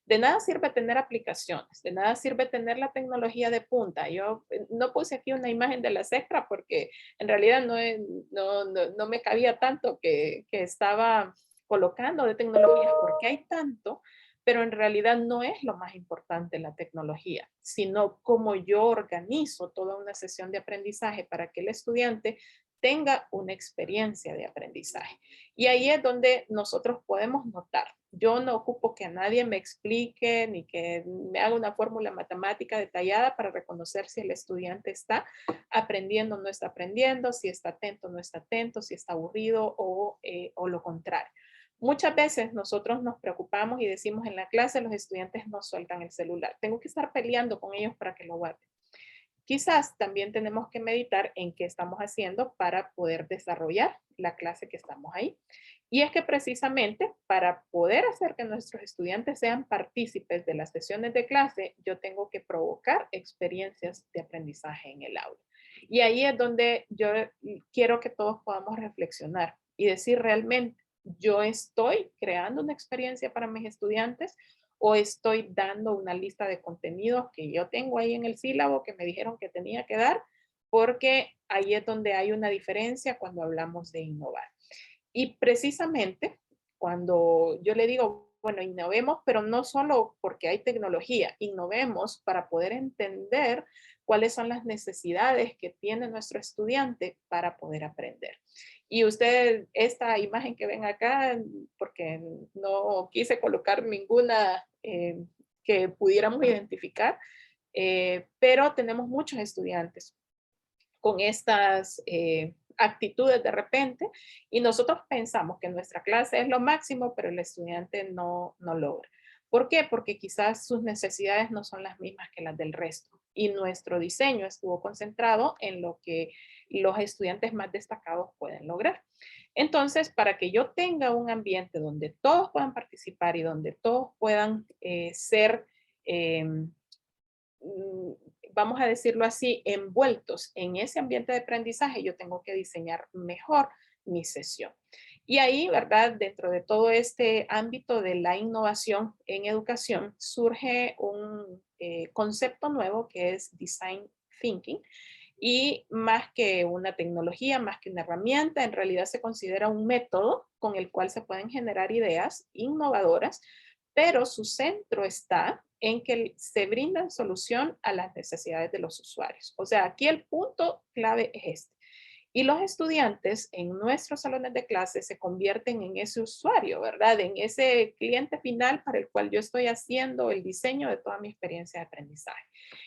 De nada sirve tener aplicaciones, de nada sirve tener la tecnología de punta. Yo no puse aquí una imagen de la Sectra porque en realidad no me cabía tanto que estaba colocando de tecnologías porque hay tanto, pero en realidad no es lo más importante la tecnología, sino cómo yo organizo toda una sesión de aprendizaje para que el estudiante tenga una experiencia de aprendizaje. Y ahí es donde nosotros podemos notar. Yo no ocupo que a nadie me explique ni que me haga una fórmula matemática detallada para reconocer si el estudiante está aprendiendo o no está aprendiendo, si está atento o no está atento, si está aburrido o lo contrario. Muchas veces nosotros nos preocupamos y decimos en la clase los estudiantes no sueltan el celular. Tengo que estar peleando con ellos para que lo guarden. Quizás también tenemos que meditar en qué estamos haciendo para poder desarrollar la clase que estamos ahí. Y es que precisamente para poder hacer que nuestros estudiantes sean partícipes de las sesiones de clase, yo tengo que provocar experiencias de aprendizaje en el aula. Y ahí es donde yo quiero que todos podamos reflexionar y decir realmente, yo estoy creando una experiencia para mis estudiantes o estoy dando una lista de contenidos que yo tengo ahí en el sílabo que me dijeron que tenía que dar, porque ahí es donde hay una diferencia cuando hablamos de innovar. Y precisamente cuando yo le digo, bueno, innovemos, pero no solo porque hay tecnología, innovemos para poder entender cuáles son las necesidades que tiene nuestro estudiante para poder aprender. Y usted, esta imagen que ven acá, porque no quise colocar ninguna que pudiéramos identificar, pero tenemos muchos estudiantes con estas actitudes de repente y nosotros pensamos que nuestra clase es lo máximo, pero el estudiante no logra. ¿Por qué? Porque quizás sus necesidades no son las mismas que las del resto y nuestro diseño estuvo concentrado en lo que los estudiantes más destacados pueden lograr. Entonces, para que yo tenga un ambiente donde todos puedan participar y donde todos puedan ser eh, mm, vamos a decirlo así, envueltos en ese ambiente de aprendizaje, yo tengo que diseñar mejor mi sesión. Y ahí, ¿verdad? Dentro de todo este ámbito de la innovación en educación, surge un concepto nuevo que es Design Thinking. Y más que una tecnología, más que una herramienta, en realidad se considera un método con el cual se pueden generar ideas innovadoras, pero su centro está en que se brindan solución a las necesidades de los usuarios. O sea, aquí el punto clave es este. Y los estudiantes en nuestros salones de clase se convierten en ese usuario, ¿verdad? En ese cliente final para el cual yo estoy haciendo el diseño de toda mi experiencia de aprendizaje.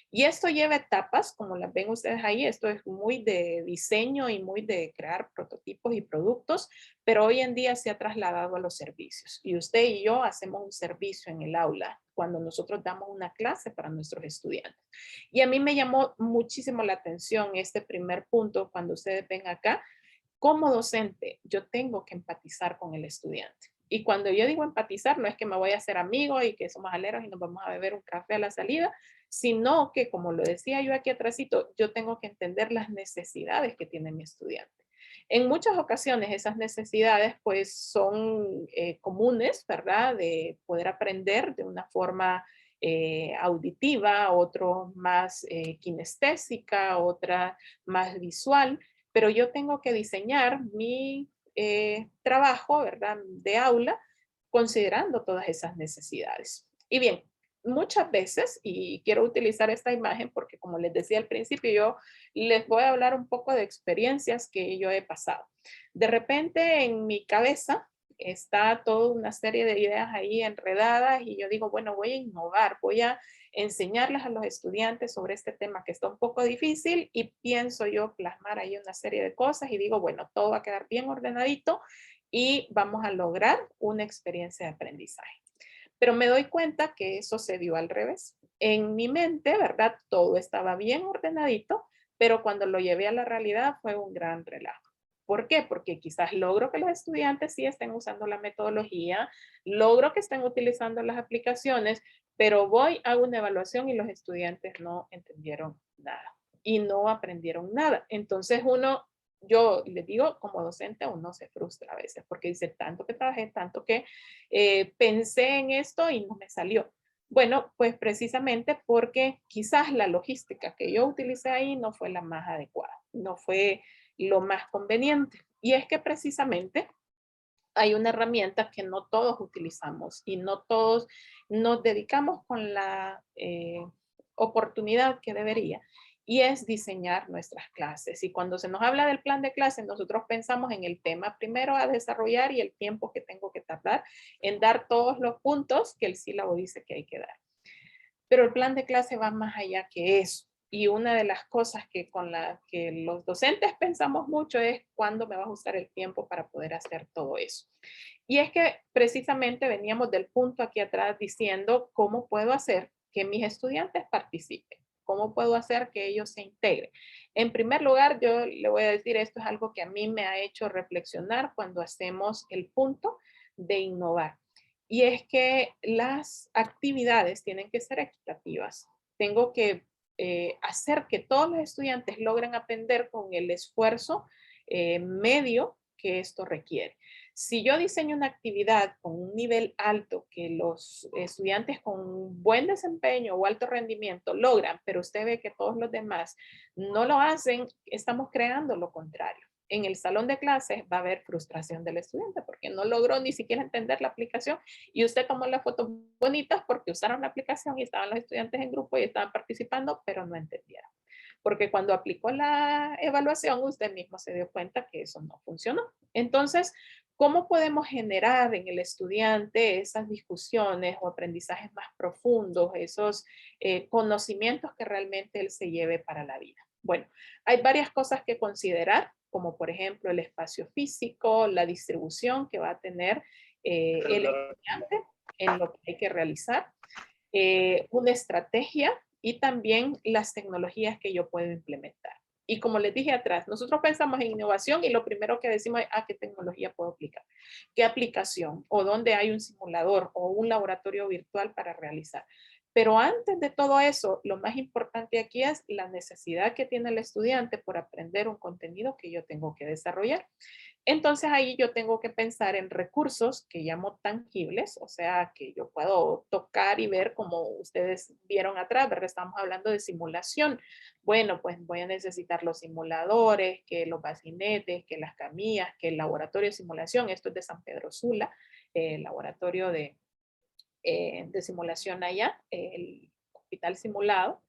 Y esto lleva etapas, como las ven ustedes ahí, esto es muy de diseño y muy de crear prototipos y productos, pero hoy en día se ha trasladado a los servicios. Y usted y yo hacemos un servicio en el aula cuando nosotros damos una clase para nuestros estudiantes. Y a mí me llamó muchísimo la atención este primer punto cuando ustedes ven acá. Como docente, yo tengo que empatizar con el estudiante. Y cuando yo digo empatizar, no es que me voy a hacer amigo y que somos aleros y nos vamos a beber un café a la salida, sino que, como lo decía yo aquí atrásito, yo tengo que entender las necesidades que tiene mi estudiante. En muchas ocasiones esas necesidades pues son comunes, ¿verdad? De poder aprender de una forma auditiva, otro más kinestésica, otra más visual, pero yo tengo que diseñar mi trabajo, ¿verdad? De aula, considerando todas esas necesidades. Y bien, muchas veces, y quiero utilizar esta imagen porque como les decía al principio, yo les voy a hablar un poco de experiencias que yo he pasado. De repente en mi cabeza está toda una serie de ideas ahí enredadas y yo digo, bueno, voy a innovar, voy a enseñarles a los estudiantes sobre este tema que está un poco difícil y pienso yo plasmar ahí una serie de cosas y digo, bueno, todo va a quedar bien ordenadito y vamos a lograr una experiencia de aprendizaje. Pero me doy cuenta que eso se dio al revés. En mi mente, ¿verdad? Todo estaba bien ordenadito, pero cuando lo llevé a la realidad fue un gran relajo. ¿Por qué? Porque quizás logro que los estudiantes sí estén usando la metodología, logro que estén utilizando las aplicaciones, pero voy a una evaluación y los estudiantes no entendieron nada y no aprendieron nada. Entonces yo les digo, como docente, uno se frustra a veces porque dice tanto que trabajé, tanto que pensé en esto y no me salió. Bueno, pues precisamente porque quizás la logística que yo utilicé ahí no fue la más adecuada, no fue lo más conveniente. Y es que precisamente hay una herramienta que no todos utilizamos y no todos nos dedicamos con la oportunidad que debería, y es diseñar nuestras clases. Y cuando se nos habla del plan de clase, nosotros pensamos en el tema primero a desarrollar y el tiempo que tengo que tardar en dar todos los puntos que el sílabo dice que hay que dar. Pero el plan de clase va más allá que eso. Y una de las cosas que con la que los docentes pensamos mucho es cuándo me va a ajustar el tiempo para poder hacer todo eso. Y es que precisamente veníamos del punto aquí atrás diciendo cómo puedo hacer que mis estudiantes participen, cómo puedo hacer que ellos se integren. En primer lugar, yo le voy a decir, esto es algo que a mí me ha hecho reflexionar cuando hacemos el punto de innovar. Y es que las actividades tienen que ser equitativas. Tengo que hacer que todos los estudiantes logren aprender con el esfuerzo medio que esto requiere. Si yo diseño una actividad con un nivel alto que los estudiantes con un buen desempeño o alto rendimiento logran, pero usted ve que todos los demás no lo hacen, estamos creando lo contrario. En el salón de clases va a haber frustración del estudiante porque no logró ni siquiera entender la aplicación y usted tomó las fotos bonitas porque usaron la aplicación y estaban los estudiantes en grupo y estaban participando, pero no entendieron. Porque cuando aplicó la evaluación, usted mismo se dio cuenta que eso no funcionó. Entonces, ¿cómo podemos generar en el estudiante esas discusiones o aprendizajes más profundos, esos conocimientos que realmente él se lleve para la vida? Bueno, hay varias cosas que considerar, como por ejemplo el espacio físico, la distribución que va a tener el estudiante en lo que hay que realizar, una estrategia y también las tecnologías que yo puedo implementar. Y como les dije atrás, nosotros pensamos en innovación y lo primero que decimos es, ¿qué tecnología puedo aplicar? ¿Qué aplicación? ¿O dónde hay un simulador o un laboratorio virtual para realizar? Pero antes de todo eso, lo más importante aquí es la necesidad que tiene el estudiante por aprender un contenido que yo tengo que desarrollar. Entonces ahí yo tengo que pensar en recursos que llamo tangibles, o sea, que yo puedo tocar y ver como ustedes vieron atrás, ¿verdad? Estamos hablando de simulación. Bueno, pues voy a necesitar los simuladores, que los bacinetes, que las camillas, que el laboratorio de simulación. Esto es de San Pedro Sula, el laboratorio de simulación allá, el hospital simulado.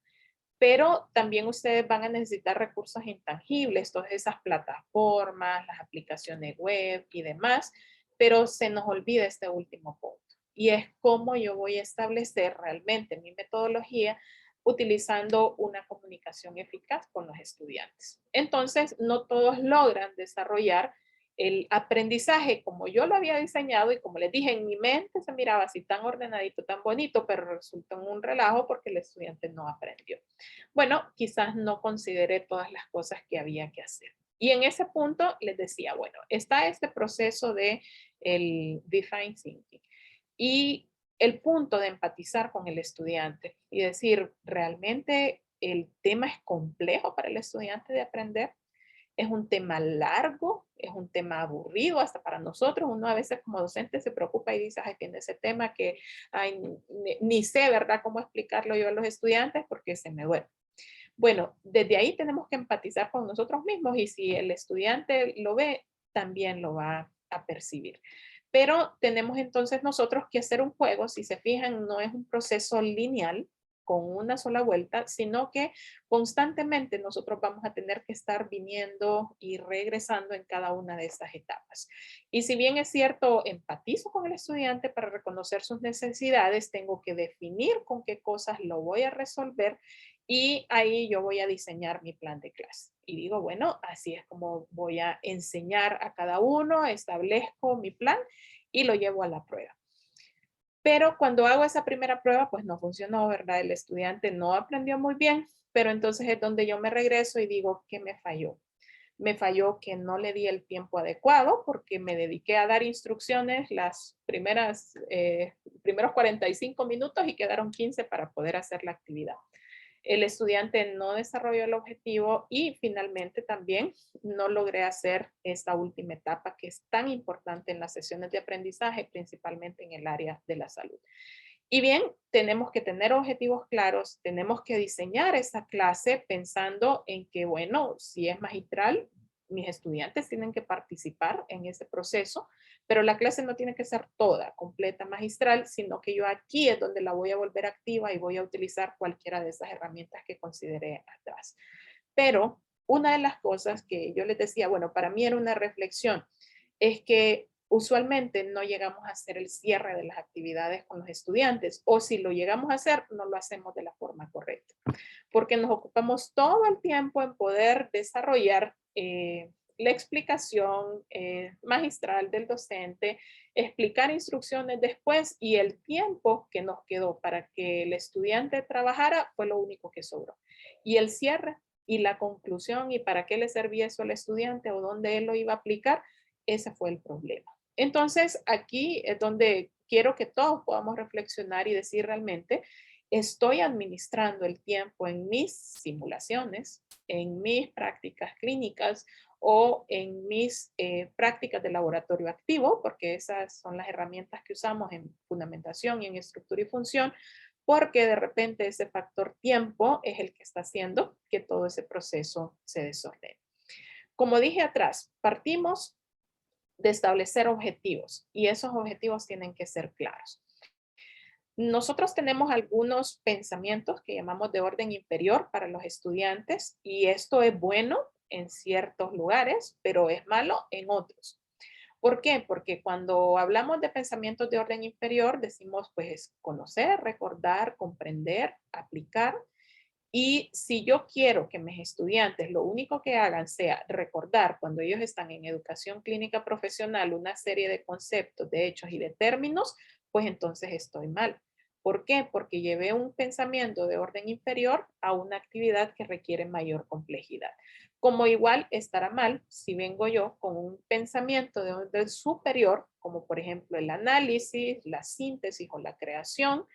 Pero también ustedes van a necesitar recursos intangibles, todas esas plataformas, las aplicaciones web y demás, pero se nos olvida este último punto. Y es cómo yo voy a establecer realmente mi metodología utilizando una comunicación eficaz con los estudiantes. Entonces, no todos logran desarrollar el aprendizaje como yo lo había diseñado y como les dije, en mi mente se miraba así tan ordenadito, tan bonito, pero resultó en un relajo porque el estudiante no aprendió. Bueno, quizás no consideré todas las cosas que había que hacer. Y en ese punto les decía, bueno, está este proceso de el design thinking y el punto de empatizar con el estudiante y decir, realmente el tema es complejo para el estudiante de aprender, es un tema largo, es un tema aburrido hasta para nosotros. Uno a veces como docente se preocupa y dice, ay, tiene ese tema que ay, ni sé, ¿verdad?, cómo explicarlo yo a los estudiantes porque se me duele. Bueno, desde ahí tenemos que empatizar con nosotros mismos y si el estudiante lo ve, también lo va a percibir. Pero tenemos entonces nosotros que hacer un juego, si se fijan, no es un proceso lineal con una sola vuelta, sino que constantemente nosotros vamos a tener que estar viniendo y regresando en cada una de estas etapas. Y si bien es cierto, empatizo con el estudiante para reconocer sus necesidades, tengo que definir con qué cosas lo voy a resolver y ahí yo voy a diseñar mi plan de clase. Y digo, bueno, así es como voy a enseñar a cada uno, establezco mi plan y lo llevo a la prueba. Pero cuando hago esa primera prueba, pues no funcionó, ¿verdad? El estudiante no aprendió muy bien, pero entonces es donde yo me regreso y digo, ¿qué me falló? Me falló que no le di el tiempo adecuado porque me dediqué a dar instrucciones las primeros 45 minutos y quedaron 15 para poder hacer la actividad. El estudiante no desarrolló el objetivo y finalmente también no logré hacer esta última etapa que es tan importante en las sesiones de aprendizaje, principalmente en el área de la salud. Y bien, tenemos que tener objetivos claros, tenemos que diseñar esa clase pensando en que, bueno, si es magistral, mis estudiantes tienen que participar en ese proceso, pero la clase no tiene que ser toda completa magistral, sino que yo aquí es donde la voy a volver activa y voy a utilizar cualquiera de esas herramientas que consideré atrás. Pero una de las cosas que yo les decía, bueno, para mí era una reflexión, es que usualmente no llegamos a hacer el cierre de las actividades con los estudiantes, o si lo llegamos a hacer, no lo hacemos de la forma correcta, porque nos ocupamos todo el tiempo en poder desarrollar la explicación magistral del docente, explicar instrucciones después y el tiempo que nos quedó para que el estudiante trabajara fue lo único que sobró. Y el cierre y la conclusión y para qué le servía eso al estudiante o dónde él lo iba a aplicar, ese fue el problema. Entonces, aquí es donde quiero que todos podamos reflexionar y decir realmente, estoy administrando el tiempo en mis simulaciones, en mis prácticas clínicas o en mis prácticas de laboratorio activo, porque esas son las herramientas que usamos en fundamentación y en estructura y función, porque de repente ese factor tiempo es el que está haciendo que todo ese proceso se desordene. Como dije atrás, partimos de establecer objetivos y esos objetivos tienen que ser claros. Nosotros tenemos algunos pensamientos que llamamos de orden inferior para los estudiantes y esto es bueno en ciertos lugares, pero es malo en otros. ¿Por qué? Porque cuando hablamos de pensamientos de orden inferior, decimos pues conocer, recordar, comprender, aplicar. Y si yo quiero que mis estudiantes lo único que hagan sea recordar cuando ellos están en educación clínica profesional una serie de conceptos, de hechos y de términos, pues entonces estoy mal. ¿Por qué? Porque llevé un pensamiento de orden inferior a una actividad que requiere mayor complejidad. Como igual estará mal si vengo yo con un pensamiento de orden superior, como por ejemplo el análisis, la síntesis o la creación,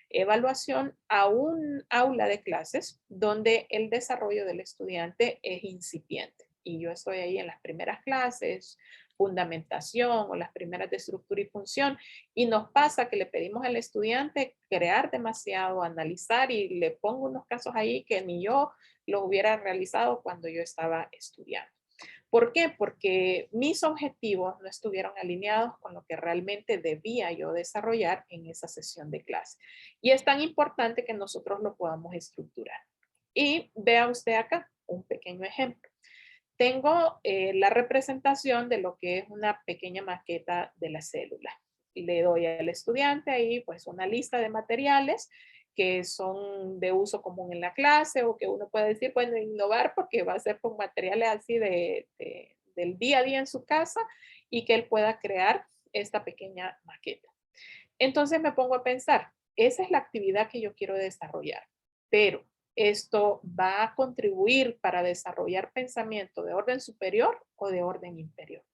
evaluación a un aula de clases donde el desarrollo del estudiante es incipiente. Y yo estoy ahí en las primeras clases, fundamentación o las primeras de estructura y función, y nos pasa que le pedimos al estudiante crear demasiado, analizar y le pongo unos casos ahí que ni yo los hubiera realizado cuando yo estaba estudiando. ¿Por qué? Porque mis objetivos no estuvieron alineados con lo que realmente debía yo desarrollar en esa sesión de clase. Y es tan importante que nosotros lo podamos estructurar. Y vea usted acá un pequeño ejemplo. Tengo la representación de lo que es una pequeña maqueta de la célula. Le doy al estudiante ahí pues una lista de materiales que son de uso común en la clase o que uno puede decir, bueno, innovar porque va a ser con materiales así del día a día en su casa y que él pueda crear esta pequeña maqueta. Entonces me pongo a pensar, esa es la actividad que yo quiero desarrollar, pero esto va a contribuir para desarrollar pensamiento de orden superior o de orden inferior.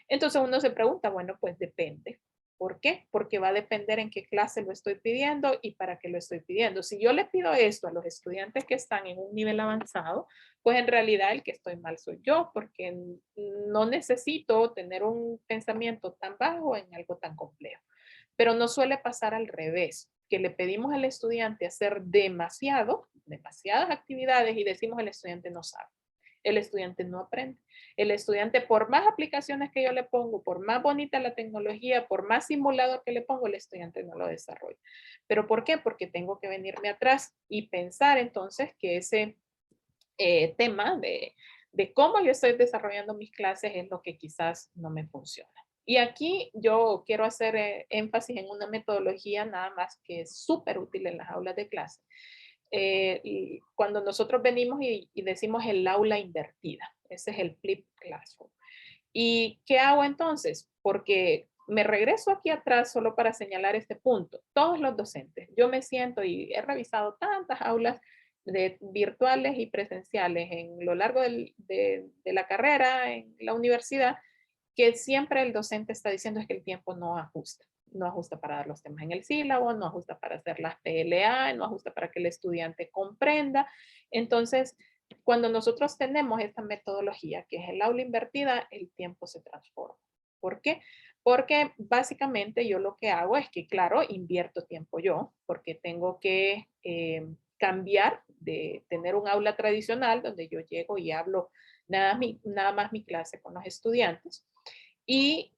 Entonces uno se pregunta, bueno, pues depende. ¿Por qué? Porque va a depender en qué clase lo estoy pidiendo y para qué lo estoy pidiendo. Si yo le pido esto a los estudiantes que están en un nivel avanzado, pues en realidad el que estoy mal soy yo, porque no necesito tener un pensamiento tan bajo en algo tan complejo. Pero no suele pasar al revés, que le pedimos al estudiante hacer demasiadas actividades y decimos el estudiante no sabe. El estudiante no aprende. El estudiante, por más aplicaciones que yo le pongo, por más bonita la tecnología, por más simulador que le pongo, el estudiante no lo desarrolla. ¿Pero por qué? Porque tengo que venirme atrás y pensar entonces que ese tema de cómo yo estoy desarrollando mis clases es lo que quizás no me funciona. Y aquí yo quiero hacer énfasis en una metodología nada más que es súper útil en las aulas de clase. Y cuando nosotros venimos y decimos el aula invertida, ese es el flip classroom. ¿Y qué hago entonces? Porque me regreso aquí atrás solo para señalar este punto. Todos los docentes, yo me siento y he revisado tantas aulas de virtuales y presenciales en lo largo de la carrera, en la universidad, que siempre el docente está diciendo es que el tiempo no ajusta. No ajusta para dar los temas en el sílabo, no ajusta para hacer las PLA, no ajusta para que el estudiante comprenda. Entonces, cuando nosotros tenemos esta metodología, que es el aula invertida, el tiempo se transforma. ¿Por qué? Porque básicamente yo lo que hago es que, claro, invierto tiempo yo, porque tengo que cambiar de tener un aula tradicional donde yo llego y hablo nada más mi clase con los estudiantes. Y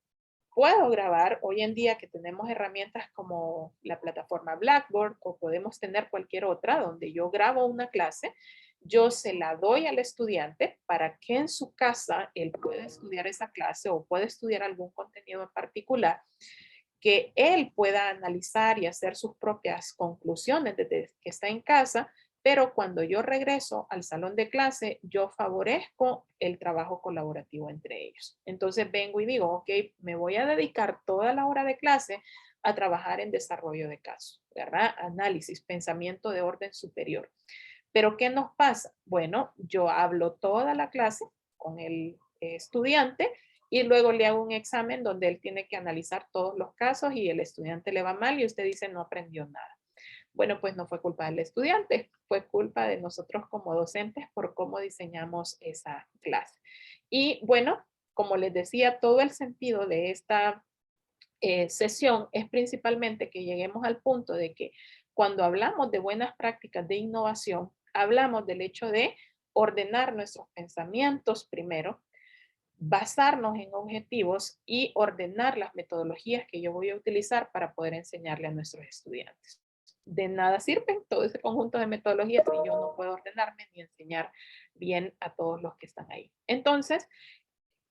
puedo grabar hoy en día que tenemos herramientas como la plataforma Blackboard o podemos tener cualquier otra donde yo grabo una clase, yo se la doy al estudiante para que en su casa él pueda estudiar esa clase o pueda estudiar algún contenido en particular, que él pueda analizar y hacer sus propias conclusiones desde que está en casa, pero cuando yo regreso al salón de clase, yo favorezco el trabajo colaborativo entre ellos. Entonces vengo y digo, ok, me voy a dedicar toda la hora de clase a trabajar en desarrollo de casos, ¿verdad? Análisis, pensamiento de orden superior. Pero ¿qué nos pasa? Bueno, yo hablo toda la clase con el estudiante y luego le hago un examen donde él tiene que analizar todos los casos y el estudiante le va mal y usted dice no aprendió nada. Bueno, pues no fue culpa del estudiante, fue culpa de nosotros como docentes por cómo diseñamos esa clase. Y bueno, como les decía, todo el sentido de esta sesión es principalmente que lleguemos al punto de que cuando hablamos de buenas prácticas de innovación, hablamos del hecho de ordenar nuestros pensamientos primero, basarnos en objetivos y ordenar las metodologías que yo voy a utilizar para poder enseñarle a nuestros estudiantes. De nada sirven todo ese conjunto de metodologías si yo no puedo ordenarme ni enseñar bien a todos los que están ahí. Entonces,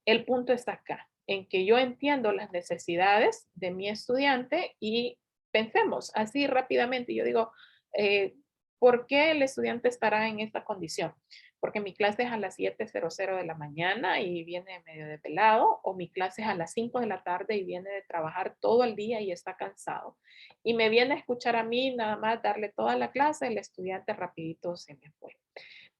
el punto está acá, en que yo entiendo las necesidades de mi estudiante y pensemos así rápidamente. Yo digo, eh, ¿por qué el estudiante estará en esta condición? Porque mi clase es a las 7:00 de la mañana y viene medio desvelado, o mi clase es a las 5 de la tarde y viene de trabajar todo el día y está cansado. Y me viene a escuchar a mí nada más darle toda la clase, el estudiante rapidito se me fue.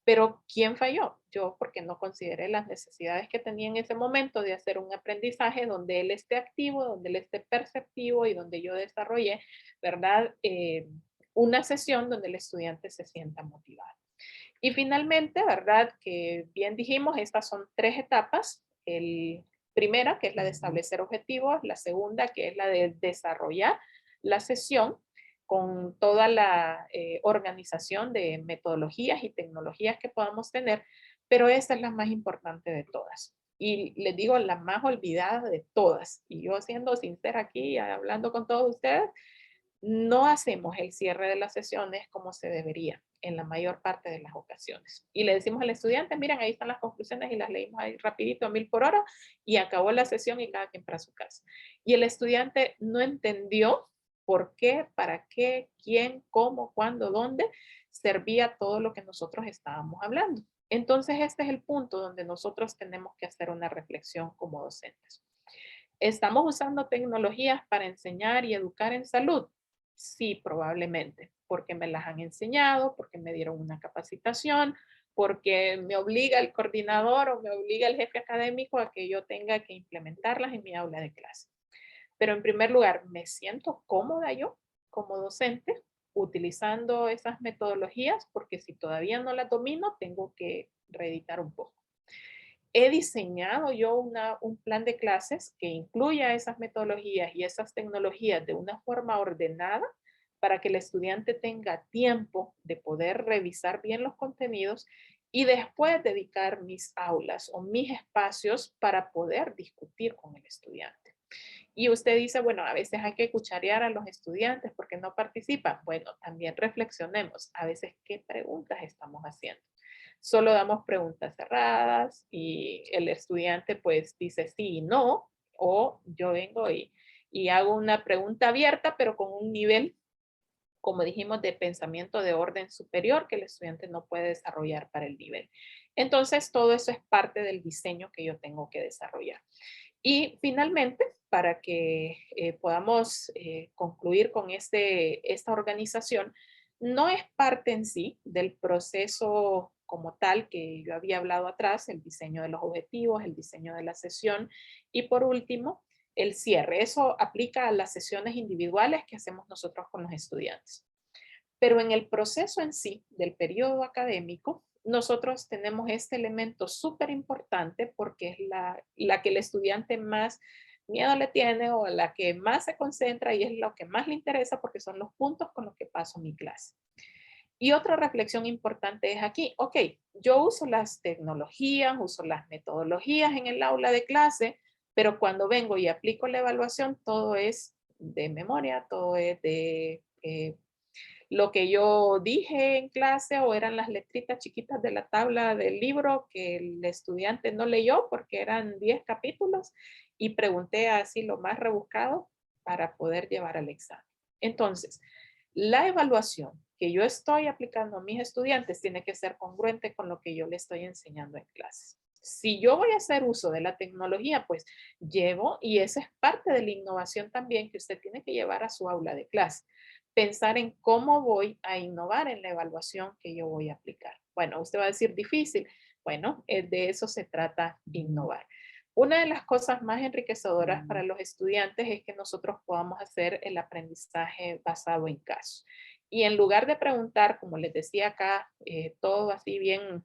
Pero ¿quién falló? Yo, porque no consideré las necesidades que tenía en ese momento de hacer un aprendizaje donde él esté activo, donde él esté perceptivo y donde yo desarrolle, ¿verdad? Una sesión donde el estudiante se sienta motivado. Y finalmente, ¿verdad? Que bien dijimos, estas son 3 etapas. El primera, que es la de establecer objetivos, la segunda, que es la de desarrollar la sesión con toda la organización de metodologías y tecnologías que podamos tener, pero esta es la más importante de todas. Y les digo, la más olvidada de todas. Y yo siendo sincera aquí, hablando con todos ustedes, no hacemos el cierre de las sesiones como se debería en la mayor parte de las ocasiones. Y le decimos al estudiante, miren, ahí están las conclusiones y las leímos ahí rapidito a 1000 por hora y acabó la sesión y cada quien para su casa. Y el estudiante no entendió por qué, para qué, quién, cómo, cuándo, dónde servía todo lo que nosotros estábamos hablando. Entonces, este es el punto donde nosotros tenemos que hacer una reflexión como docentes. ¿Estamos usando tecnologías para enseñar y educar en salud? Sí, probablemente, porque me las han enseñado, porque me dieron una capacitación, porque me obliga el coordinador o me obliga el jefe académico a que yo tenga que implementarlas en mi aula de clase. Pero en primer lugar, ¿me siento cómoda yo como docente utilizando esas metodologías? Porque si todavía no las domino, tengo que reeditar un poco. He diseñado yo un plan de clases que incluya esas metodologías y esas tecnologías de una forma ordenada para que el estudiante tenga tiempo de poder revisar bien los contenidos y después dedicar mis aulas o mis espacios para poder discutir con el estudiante. Y usted dice, bueno, a veces hay que cucharear a los estudiantes porque no participan. Bueno, también reflexionemos a veces qué preguntas estamos haciendo. Solo damos preguntas cerradas y el estudiante pues dice sí y no, o yo vengo y hago una pregunta abierta, pero con un nivel, como dijimos, de pensamiento de orden superior que el estudiante no puede desarrollar para el nivel. Entonces, todo eso es parte del diseño que yo tengo que desarrollar. Y finalmente, para que podamos concluir con esta organización, no es parte en sí del proceso como tal que yo había hablado atrás, el diseño de los objetivos, el diseño de la sesión y por último, el cierre. Eso aplica a las sesiones individuales que hacemos nosotros con los estudiantes. Pero en el proceso en sí del periodo académico, nosotros tenemos este elemento súper importante porque es la que el estudiante más miedo le tiene o la que más se concentra y es lo que más le interesa porque son los puntos con los que paso mi clase. Y otra reflexión importante es aquí, ok, yo uso las tecnologías, uso las metodologías en el aula de clase, pero cuando vengo y aplico la evaluación, todo es de memoria, todo es de lo que yo dije en clase o eran las letritas chiquitas de la tabla del libro que el estudiante no leyó porque eran 10 capítulos y pregunté así lo más rebuscado para poder llevar al examen. Entonces, la evaluación que yo estoy aplicando a mis estudiantes tiene que ser congruente con lo que yo le estoy enseñando en clases. Si yo voy a hacer uso de la tecnología, pues llevo, y esa es parte de la innovación también que usted tiene que llevar a su aula de clase pensar en cómo voy a innovar en la evaluación que yo voy a aplicar. Bueno, usted va a decir difícil. Bueno, de eso se trata innovar. Una de las cosas más enriquecedoras para los estudiantes es que nosotros podamos hacer el aprendizaje basado en casos. Y en lugar de preguntar, como les decía acá, todo así bien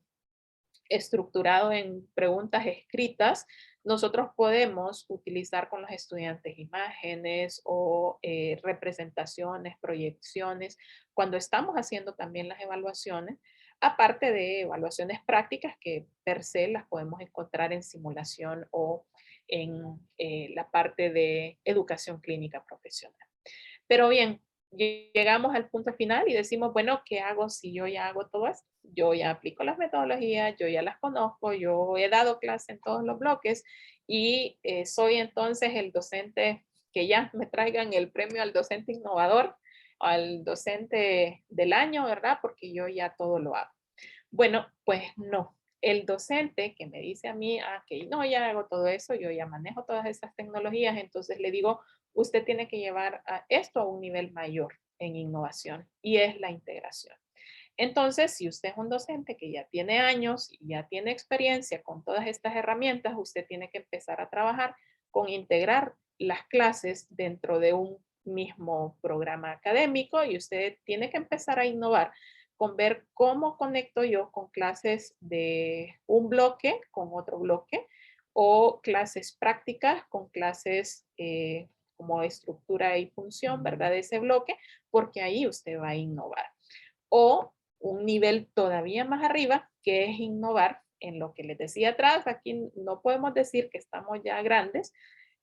estructurado en preguntas escritas, nosotros podemos utilizar con los estudiantes imágenes o representaciones, proyecciones, cuando estamos haciendo también las evaluaciones, aparte de evaluaciones prácticas que per se las podemos encontrar en simulación o en la parte de educación clínica profesional. Pero bien, llegamos al punto final y decimos, bueno, ¿qué hago si yo ya hago todo esto? Yo ya aplico las metodologías, yo ya las conozco, yo he dado clase en todos los bloques y soy entonces el docente que ya me traigan el premio al docente innovador, al docente del año, ¿verdad? Porque yo ya todo lo hago. Bueno, pues no. El docente que me dice a mí, que no, ya hago todo eso, yo ya manejo todas esas tecnologías, entonces le digo, usted tiene que llevar esto a un nivel mayor en innovación y es la integración. Entonces, si usted es un docente que ya tiene años y ya tiene experiencia con todas estas herramientas, usted tiene que empezar a trabajar con integrar las clases dentro de un mismo programa académico y usted tiene que empezar a innovar con ver cómo conecto yo con clases de un bloque con otro bloque o clases prácticas con clases como estructura y función, ¿verdad? De ese bloque, porque ahí usted va a innovar. O un nivel todavía más arriba, que es innovar en lo que les decía atrás. Aquí no podemos decir que estamos ya grandes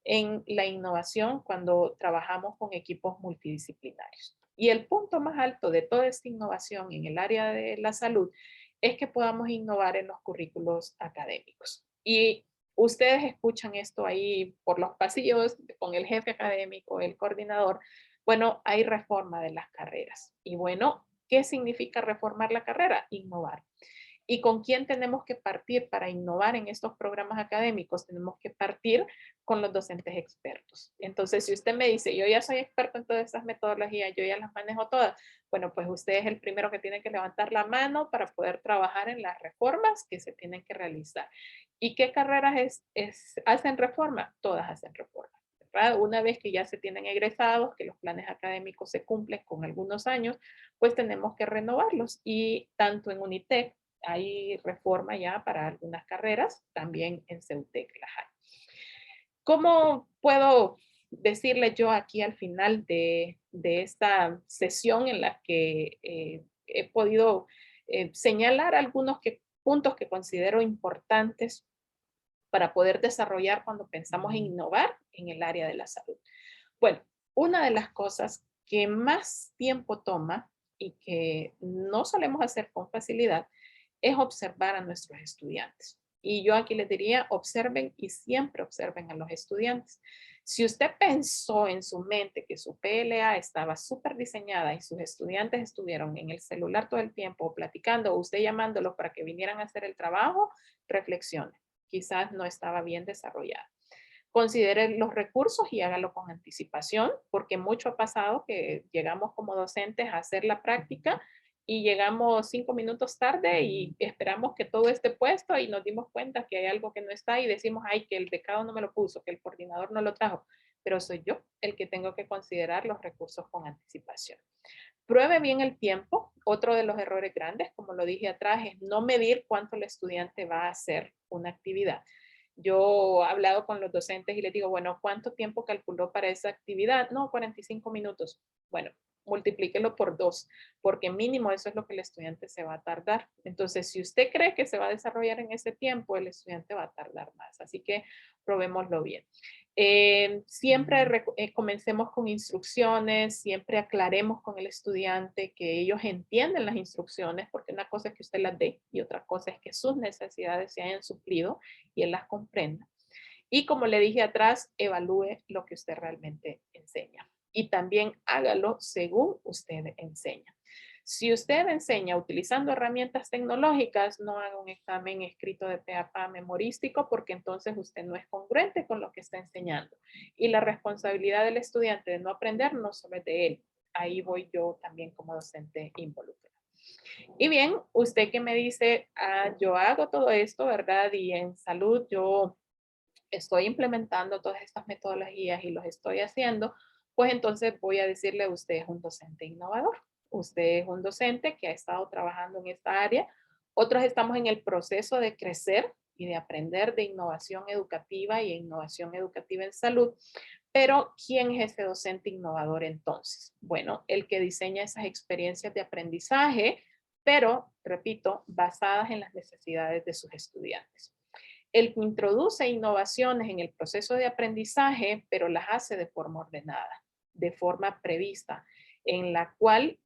en la innovación cuando trabajamos con equipos multidisciplinarios. Y el punto más alto de toda esta innovación en el área de la salud es que podamos innovar en los currículos académicos. Y ustedes escuchan esto ahí por los pasillos con el jefe académico, el coordinador. Bueno, hay reforma de las carreras. Y bueno, ¿qué significa reformar la carrera? Innovar. ¿Y con quién tenemos que partir para innovar en estos programas académicos? Tenemos que partir con los docentes expertos. Entonces, si usted me dice, yo ya soy experto en todas estas metodologías, yo ya las manejo todas, bueno, pues usted es el primero que tiene que levantar la mano para poder trabajar en las reformas que se tienen que realizar. ¿Y qué carreras hacen reforma? Todas hacen reforma. ¿Verdad? Una vez que ya se tienen egresados, que los planes académicos se cumplen con algunos años, pues tenemos que renovarlos. Y tanto en UNITEC hay reforma ya para algunas carreras, también en CEUTEC las hay. ¿Cómo puedo decirle yo aquí al final de esta sesión en la que he podido señalar algunos puntos que considero importantes para poder desarrollar cuando pensamos en innovar en el área de la salud? Bueno, una de las cosas que más tiempo toma y que no solemos hacer con facilidad es observar a nuestros estudiantes. Y yo aquí les diría, observen y siempre observen a los estudiantes. Si usted pensó en su mente que su PLA estaba súper diseñada y sus estudiantes estuvieron en el celular todo el tiempo platicando o usted llamándolos para que vinieran a hacer el trabajo, reflexione. Quizás no estaba bien desarrollada. considere los recursos y hágalo con anticipación, porque mucho ha pasado que llegamos como docentes a hacer la práctica y llegamos 5 minutos tarde y esperamos que todo esté puesto y nos dimos cuenta que hay algo que no está y decimos, ay, que el becado no me lo puso, que el coordinador no lo trajo, pero soy yo el que tengo que considerar los recursos con anticipación. Pruebe bien el tiempo. Otro de los errores grandes, como lo dije atrás, es no medir cuánto el estudiante va a hacer una actividad. Yo he hablado con los docentes y les digo, bueno, ¿cuánto tiempo calculó para esa actividad? No, 45 minutos. Bueno, multiplíquelo por 2, porque mínimo eso es lo que el estudiante se va a tardar. Entonces, si usted cree que se va a desarrollar en ese tiempo, el estudiante va a tardar más. Así que probémoslo bien. Siempre comencemos con instrucciones, siempre aclaremos con el estudiante que ellos entienden las instrucciones, porque una cosa es que usted las dé y otra cosa es que sus necesidades se hayan suplido y él las comprenda. Y como le dije atrás, evalúe lo que usted realmente enseña y también hágalo según usted enseña. Si usted enseña utilizando herramientas tecnológicas, no haga un examen escrito de pe a pa memorístico porque entonces usted no es congruente con lo que está enseñando. Y la responsabilidad del estudiante de no aprender no solo es de él. Ahí voy yo también como docente involucrada. Y bien, usted que me dice, yo hago todo esto, ¿verdad? Y en salud yo estoy implementando todas estas metodologías y los estoy haciendo, pues entonces voy a decirle, usted es un docente innovador. Usted es un docente que ha estado trabajando en esta área. Otros estamos en el proceso de crecer y de aprender de innovación educativa y innovación educativa en salud. Pero, ¿quién es ese docente innovador entonces? Bueno, el que diseña esas experiencias de aprendizaje, pero, repito, basadas en las necesidades de sus estudiantes. El que introduce innovaciones en el proceso de aprendizaje, pero las hace de forma ordenada, de forma prevista, en la cual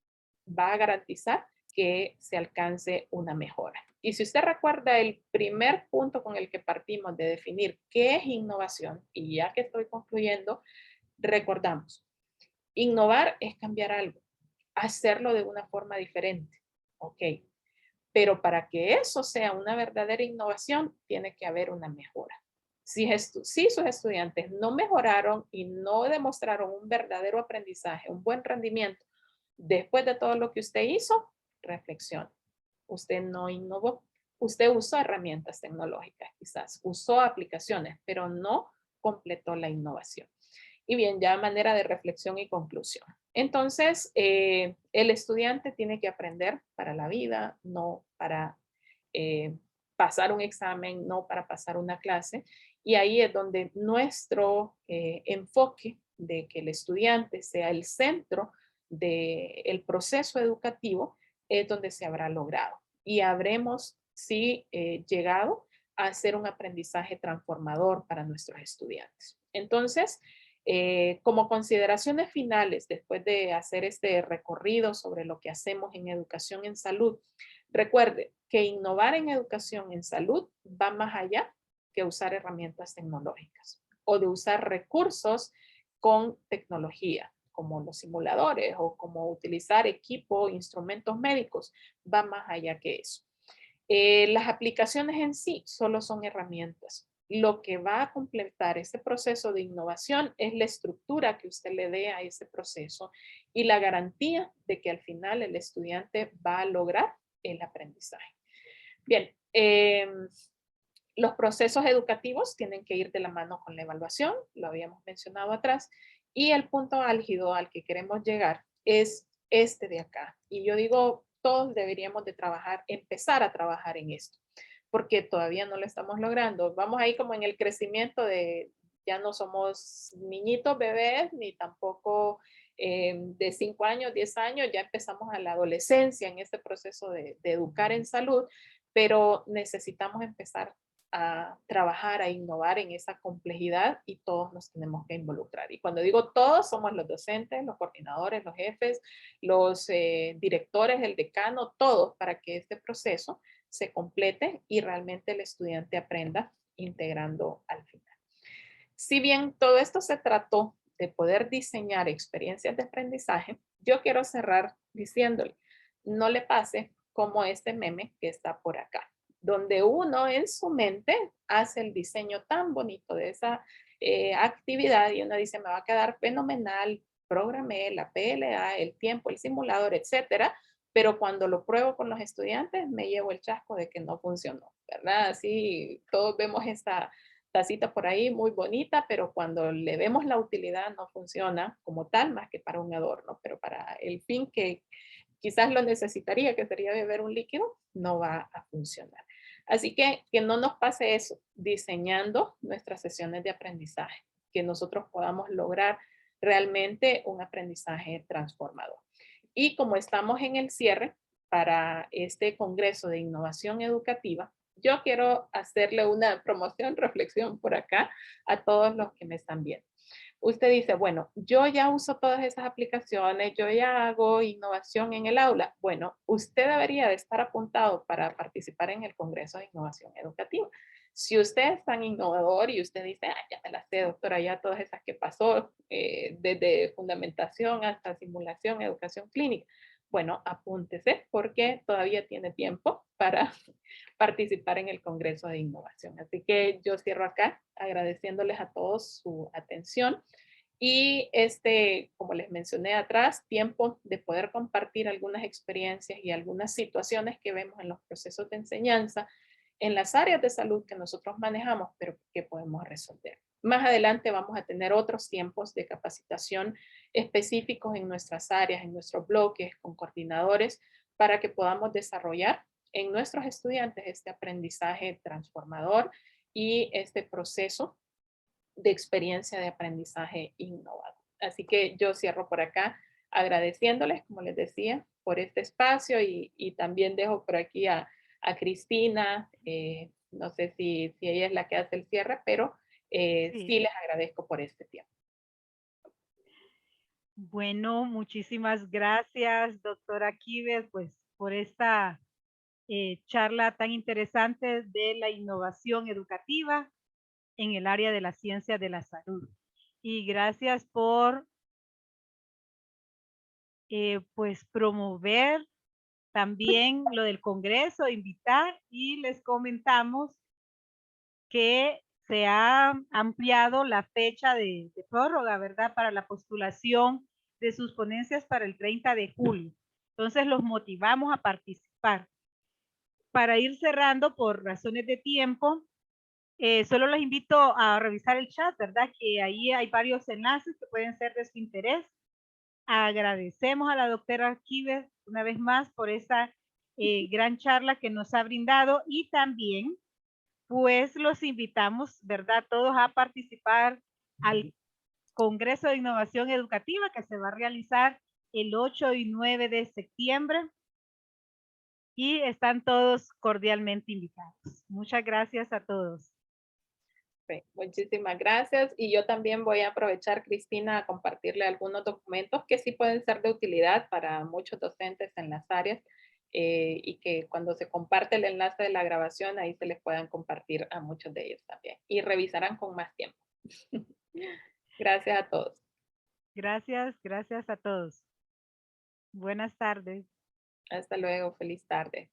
va a garantizar que se alcance una mejora. Y si usted recuerda el primer punto con el que partimos de definir qué es innovación, y ya que estoy concluyendo, recordamos, innovar es cambiar algo, hacerlo de una forma diferente. Ok, pero para que eso sea una verdadera innovación, tiene que haber una mejora. Si sus estudiantes no mejoraron y no demostraron un verdadero aprendizaje, un buen rendimiento, después de todo lo que usted hizo, reflexione. Usted no innovó. Usted usó herramientas tecnológicas, quizás usó aplicaciones, pero no completó la innovación. Y bien, ya manera de reflexión y conclusión. Entonces, el estudiante tiene que aprender para la vida, no para pasar un examen, no para pasar una clase. Y ahí es donde nuestro enfoque de que el estudiante sea el centro del proceso educativo es donde se habrá logrado. Y habremos, sí, llegado a hacer un aprendizaje transformador para nuestros estudiantes. Entonces, como consideraciones finales, después de hacer este recorrido sobre lo que hacemos en educación en salud, recuerde que innovar en educación en salud va más allá que usar herramientas tecnológicas o de usar recursos con tecnología, como los simuladores o como utilizar equipo, instrumentos médicos, va más allá que eso. Las aplicaciones en sí solo son herramientas. Lo que va a completar ese proceso de innovación es la estructura que usted le dé a ese proceso y la garantía de que al final el estudiante va a lograr el aprendizaje. Bien, los procesos educativos tienen que ir de la mano con la evaluación, lo habíamos mencionado atrás, y el punto álgido al que queremos llegar es este de acá. Y yo digo, todos deberíamos de trabajar, empezar a trabajar en esto, porque todavía no lo estamos logrando. Vamos ahí como en el crecimiento de, ya no somos niñitos, bebés, ni tampoco de 5 años, 10 años, ya empezamos a la adolescencia en este proceso de educar en salud, pero necesitamos empezar a trabajar, a innovar en esa complejidad y todos nos tenemos que involucrar. Y cuando digo todos, somos los docentes, los coordinadores, los jefes, los directores, el decano, todos, para que este proceso se complete y realmente el estudiante aprenda integrando al final. Si bien todo esto se trató de poder diseñar experiencias de aprendizaje, yo quiero cerrar diciéndole, no le pase como este meme que está por acá, donde uno en su mente hace el diseño tan bonito de esa actividad y uno dice, me va a quedar fenomenal, programé la PLA, el tiempo, el simulador, etcétera, pero cuando lo pruebo con los estudiantes me llevo el chasco de que no funcionó, ¿verdad? Así todos vemos esta tacita por ahí muy bonita, pero cuando le vemos la utilidad no funciona como tal, más que para un adorno, pero para el fin que quizás lo necesitaría, que sería beber un líquido, no va a funcionar. Así que no nos pase eso diseñando nuestras sesiones de aprendizaje, que nosotros podamos lograr realmente un aprendizaje transformador. Y como estamos en el cierre para este Congreso de Innovación Educativa, yo quiero hacerle una promoción, reflexión por acá a todos los que me están viendo. Usted dice, bueno, yo ya uso todas esas aplicaciones, yo ya hago innovación en el aula. Bueno, usted debería de estar apuntado para participar en el Congreso de Innovación Educativa. Si usted es tan innovador y usted dice, ya me las sé, doctora, ya todas esas que pasó, desde fundamentación hasta simulación, educación clínica, bueno, apúntese porque todavía tiene tiempo para participar en el Congreso de Innovación. Así que yo cierro acá agradeciéndoles a todos su atención y como les mencioné atrás, tiempo de poder compartir algunas experiencias y algunas situaciones que vemos en los procesos de enseñanza en las áreas de salud que nosotros manejamos, pero que podemos resolver. Más adelante vamos a tener otros tiempos de capacitación específicos en nuestras áreas, en nuestros bloques, con coordinadores, para que podamos desarrollar en nuestros estudiantes este aprendizaje transformador y este proceso de experiencia de aprendizaje innovador. Así que yo cierro por acá agradeciéndoles, como les decía, por este espacio y también dejo por aquí a Cristina, no sé si ella es la que hace el cierre, pero Sí. sí les agradezco por este tiempo. Bueno, muchísimas gracias, doctora Kives, pues por esta charla tan interesante de la innovación educativa en el área de la ciencia de la salud. Y gracias por pues promover también lo del Congreso, invitar y les comentamos que se ha ampliado la fecha de prórroga, ¿verdad? Para la postulación de sus ponencias para el 30 de julio. Entonces los motivamos a participar. Para ir cerrando por razones de tiempo, solo los invito a revisar el chat, ¿verdad? Que ahí hay varios enlaces que pueden ser de su interés. Agradecemos a la doctora Kives una vez más por esa gran charla que nos ha brindado y también pues los invitamos, ¿verdad? Todos a participar al Congreso de Innovación Educativa que se va a realizar el 8 y 9 de septiembre y están todos cordialmente invitados. Muchas gracias a todos. Sí, muchísimas gracias. Y yo también voy a aprovechar, Cristina, a compartirle algunos documentos que sí pueden ser de utilidad para muchos docentes en las áreas y que cuando se comparte el enlace de la grabación, ahí se les puedan compartir a muchos de ellos también. Y revisarán con más tiempo. Gracias a todos. Gracias, gracias a todos. Buenas tardes. Hasta luego. Feliz tarde.